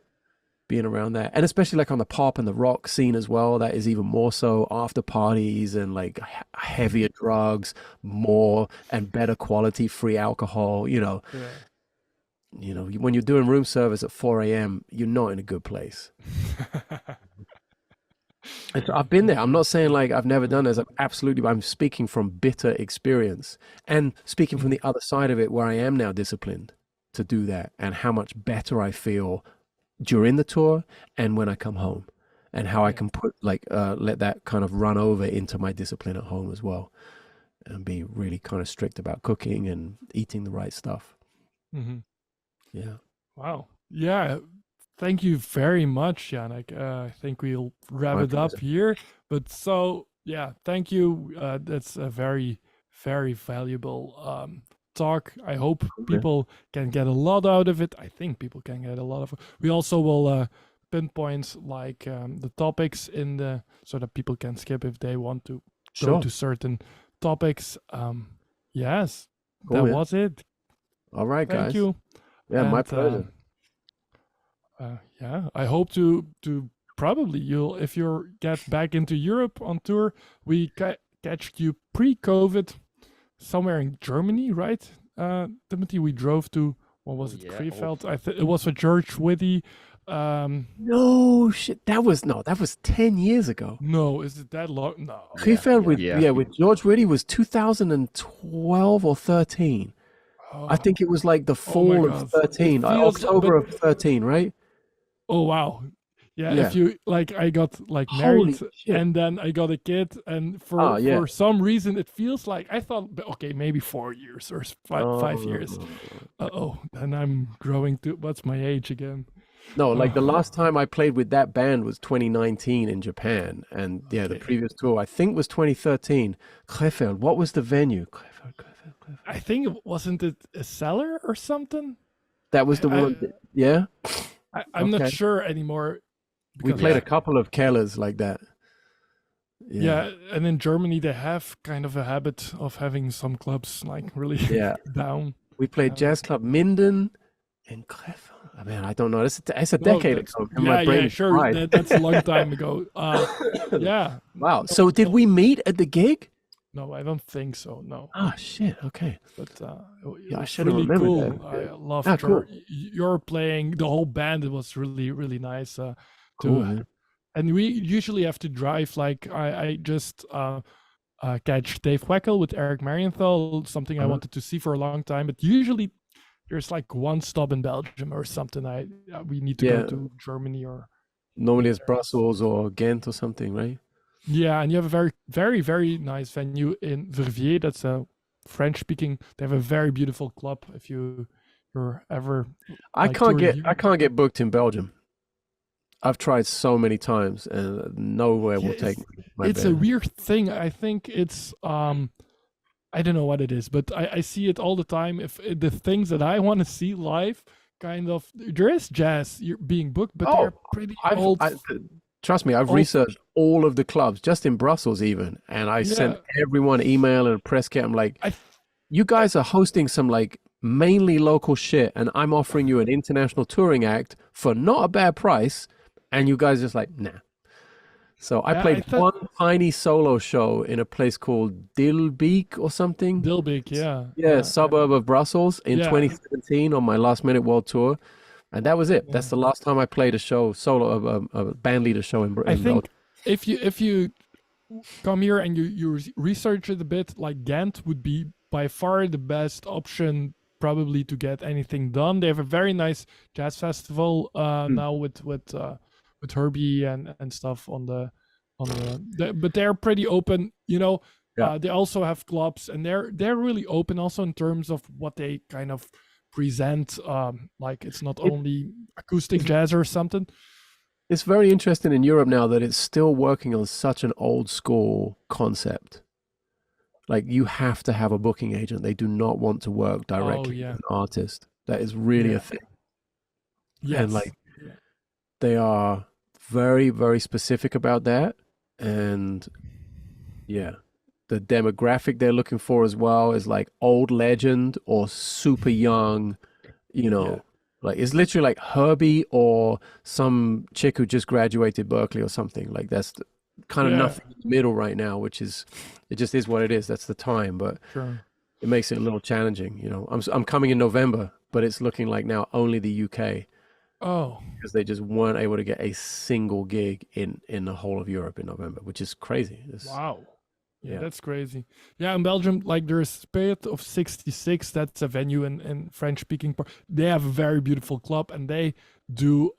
being around that. And especially like on the pop and the rock scene as well, that is even more so, after parties and like heavier drugs, more and better quality free alcohol, you know. You know, when you're doing room service at 4 a.m., you're not in a good place. I've been there. I'm not saying like I've never done this. Absolutely, I'm speaking from bitter experience and speaking from the other side of it, where I am now disciplined to do that, and how much better I feel during the tour and when I come home, and how I can put like let that kind of run over into my discipline at home as well, and be really kind of strict about cooking and eating the right stuff. Yeah. Wow. Yeah. Thank you very much, Janek. I think we'll wrap My it up pleasure. here. But so, yeah, thank you. That's a very, very valuable talk. I hope people can get a lot out of it. I think people can get a lot of it. We also will pinpoint like the topics in the, so that people can skip if they want to go to certain topics. Yes, Cool, that was it. All right, Thank guys. you. Yeah, my And, pleasure. yeah, I hope to probably you'll, if you get back into Europe on tour, we catch you pre-COVID somewhere in Germany, right? Timothy, we drove to, what was it, Krefeld? I think it was for George Whitty. No shit. That was 10 years ago. No, is it that long? No. Krefeld with George Whitty was 2012 or 13. I think it was like the fall of 13, October of 13, right? Oh, wow. Yeah, if you like, I got like married and then I got a kid, and for some reason it feels like I thought, okay, maybe 4 years or 5 years. And I'm growing to what's my age again? No, like the last time I played with that band was 2019 in Japan, and the previous tour I think was 2013. Krefeld, what was the venue? Krefeld. I think it wasn't it a cellar or something. That was the one. Yeah, I'm not sure anymore. We played a couple of Kellers like that. Yeah, and in Germany they have kind of a habit of having some clubs like really down. We played Jazz Club Minden and Krefeld. I mean, I don't know. It's a decade ago. Sure. That's a long time ago. Yeah. Wow. So did we meet at the gig? No, I don't think so. No. Oh shit. Okay. But I should have really remembered cool. that. I loved your playing. The whole band. It was really, really nice. Cool. And we usually have to drive. Like I just catch Dave Weckel with Eric Marienthal. Something I wanted to see for a long time. But usually there's like one stop in Belgium or something. We need to go to Germany or. Normally it's Brussels or Ghent or something, right? Yeah, and you have a very, very, very nice venue in Verviers. That's a French-speaking. They have a very beautiful club. If you're ever, I can't get booked in Belgium. I've tried so many times, and nowhere will take me. It's a weird thing. I think it's I don't know what it is, but I see it all the time. If the things that I want to see live, kind of, there is jazz you're being booked, but they're pretty old. Trust me, I've researched all of the clubs, just in Brussels even, and I sent everyone an email and a press kit. I'm like, you guys are hosting some like mainly local shit, and I'm offering you an international touring act for not a bad price, and you guys just like, nah. So I played one tiny solo show in a place called Dilbeek or something. Dilbeek, suburb of Brussels in 2017 on my last minute world tour. And that was it. That's the last time I played a show solo, a band leader show in Belgium. I think if you come here and you research it a bit, like Ghent would be by far the best option probably to get anything done. They have a very nice jazz festival now with Herbie and stuff on but they're pretty open, you know. Yeah. They also have clubs, and they're really open also in terms of what they kind of present. Like it's not only acoustic jazz or something. It's very interesting in Europe now that it's still working on such an old school concept. Like you have to have a booking agent. They do not want to work directly with an artist. That is really a thing. Yes. And like they are very, very specific about that. And yeah, the demographic they're looking for as well is like old legend or super young, you know, like it's literally like Herbie or some chick who just graduated Berklee or something. Like that's kind of nothing in the middle right now, which is, it just is what it is. That's the time, but it makes it a little challenging. You know, I'm coming in November, but it's looking like now only the UK. Oh, because they just weren't able to get a single gig in the whole of Europe in November, which is crazy. Wow. Yeah, that's crazy. Yeah, in Belgium, like there's Spirit of 66. That's a venue in French-speaking part. They have a very beautiful club, and they do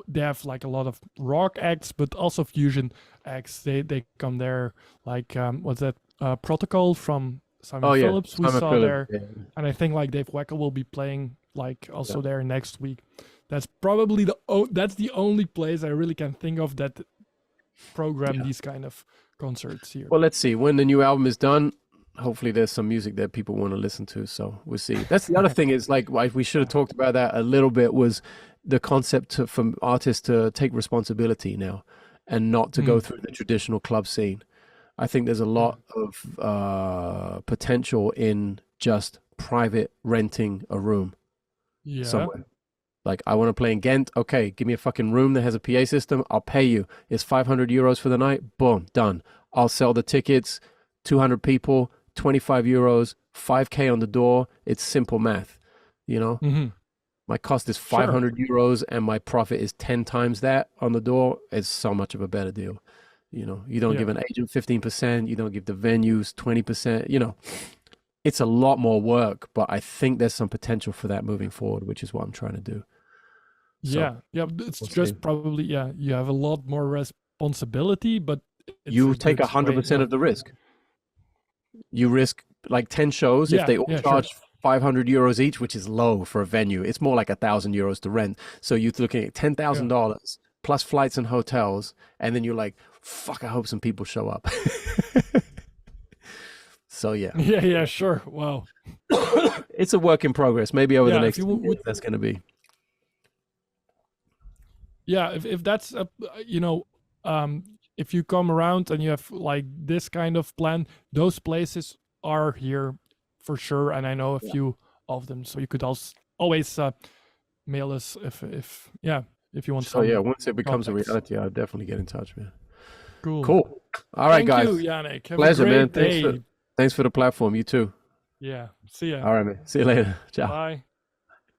they have like a lot of rock acts, but also fusion acts. They come there, like what's that? Protocol from Simon Phillips. We saw there, and I think like Dave Weckl will be playing like also there next week. That's probably that's the only place I really can think of that program these kind of concerts here. Well, let's see when the new album is done. Hopefully there's some music that people want to listen to, so we'll see. That's the other thing is like we should have talked about that a little bit, was the concept from artists to take responsibility now and not to go through the traditional club scene. I think there's a lot of potential in just private renting a room somewhere. Like, I want to play in Ghent. Okay, give me a fucking room that has a PA system. I'll pay you. It's 500 euros for the night. Boom, done. I'll sell the tickets. 200 people, 25 euros, 5K on the door. It's simple math, you know? My cost is 500 euros and my profit is 10 times that on the door. It's so much of a better deal. You know, you don't give an agent 15%. You don't give the venues 20%, you know. It's a lot more work, but I think there's some potential for that moving forward, which is what I'm trying to do. So, it's just probably you have a lot more responsibility, but you take 100% of the risk. You risk like 10 shows if they all charge 500 euros each, which is low for a venue. It's more like 1,000 euros to rent. So you're looking at $10,000 plus flights and hotels, and then you're like, fuck, I hope some people show up. So yeah, sure. Wow. It's a work in progress. Maybe over the next years, that's going to be. Yeah, if that's if you come around and you have like this kind of plan, those places are here for sure, and I know a few of them. So you could also always mail us if you want. So once it becomes a reality, I'll definitely get in touch, man. Cool. All right, guys. Thank you, Janek. Have Pleasure, a great man. day. Thanks for the platform. You too. Yeah. See ya. All right, man. See you later. Ciao. Bye.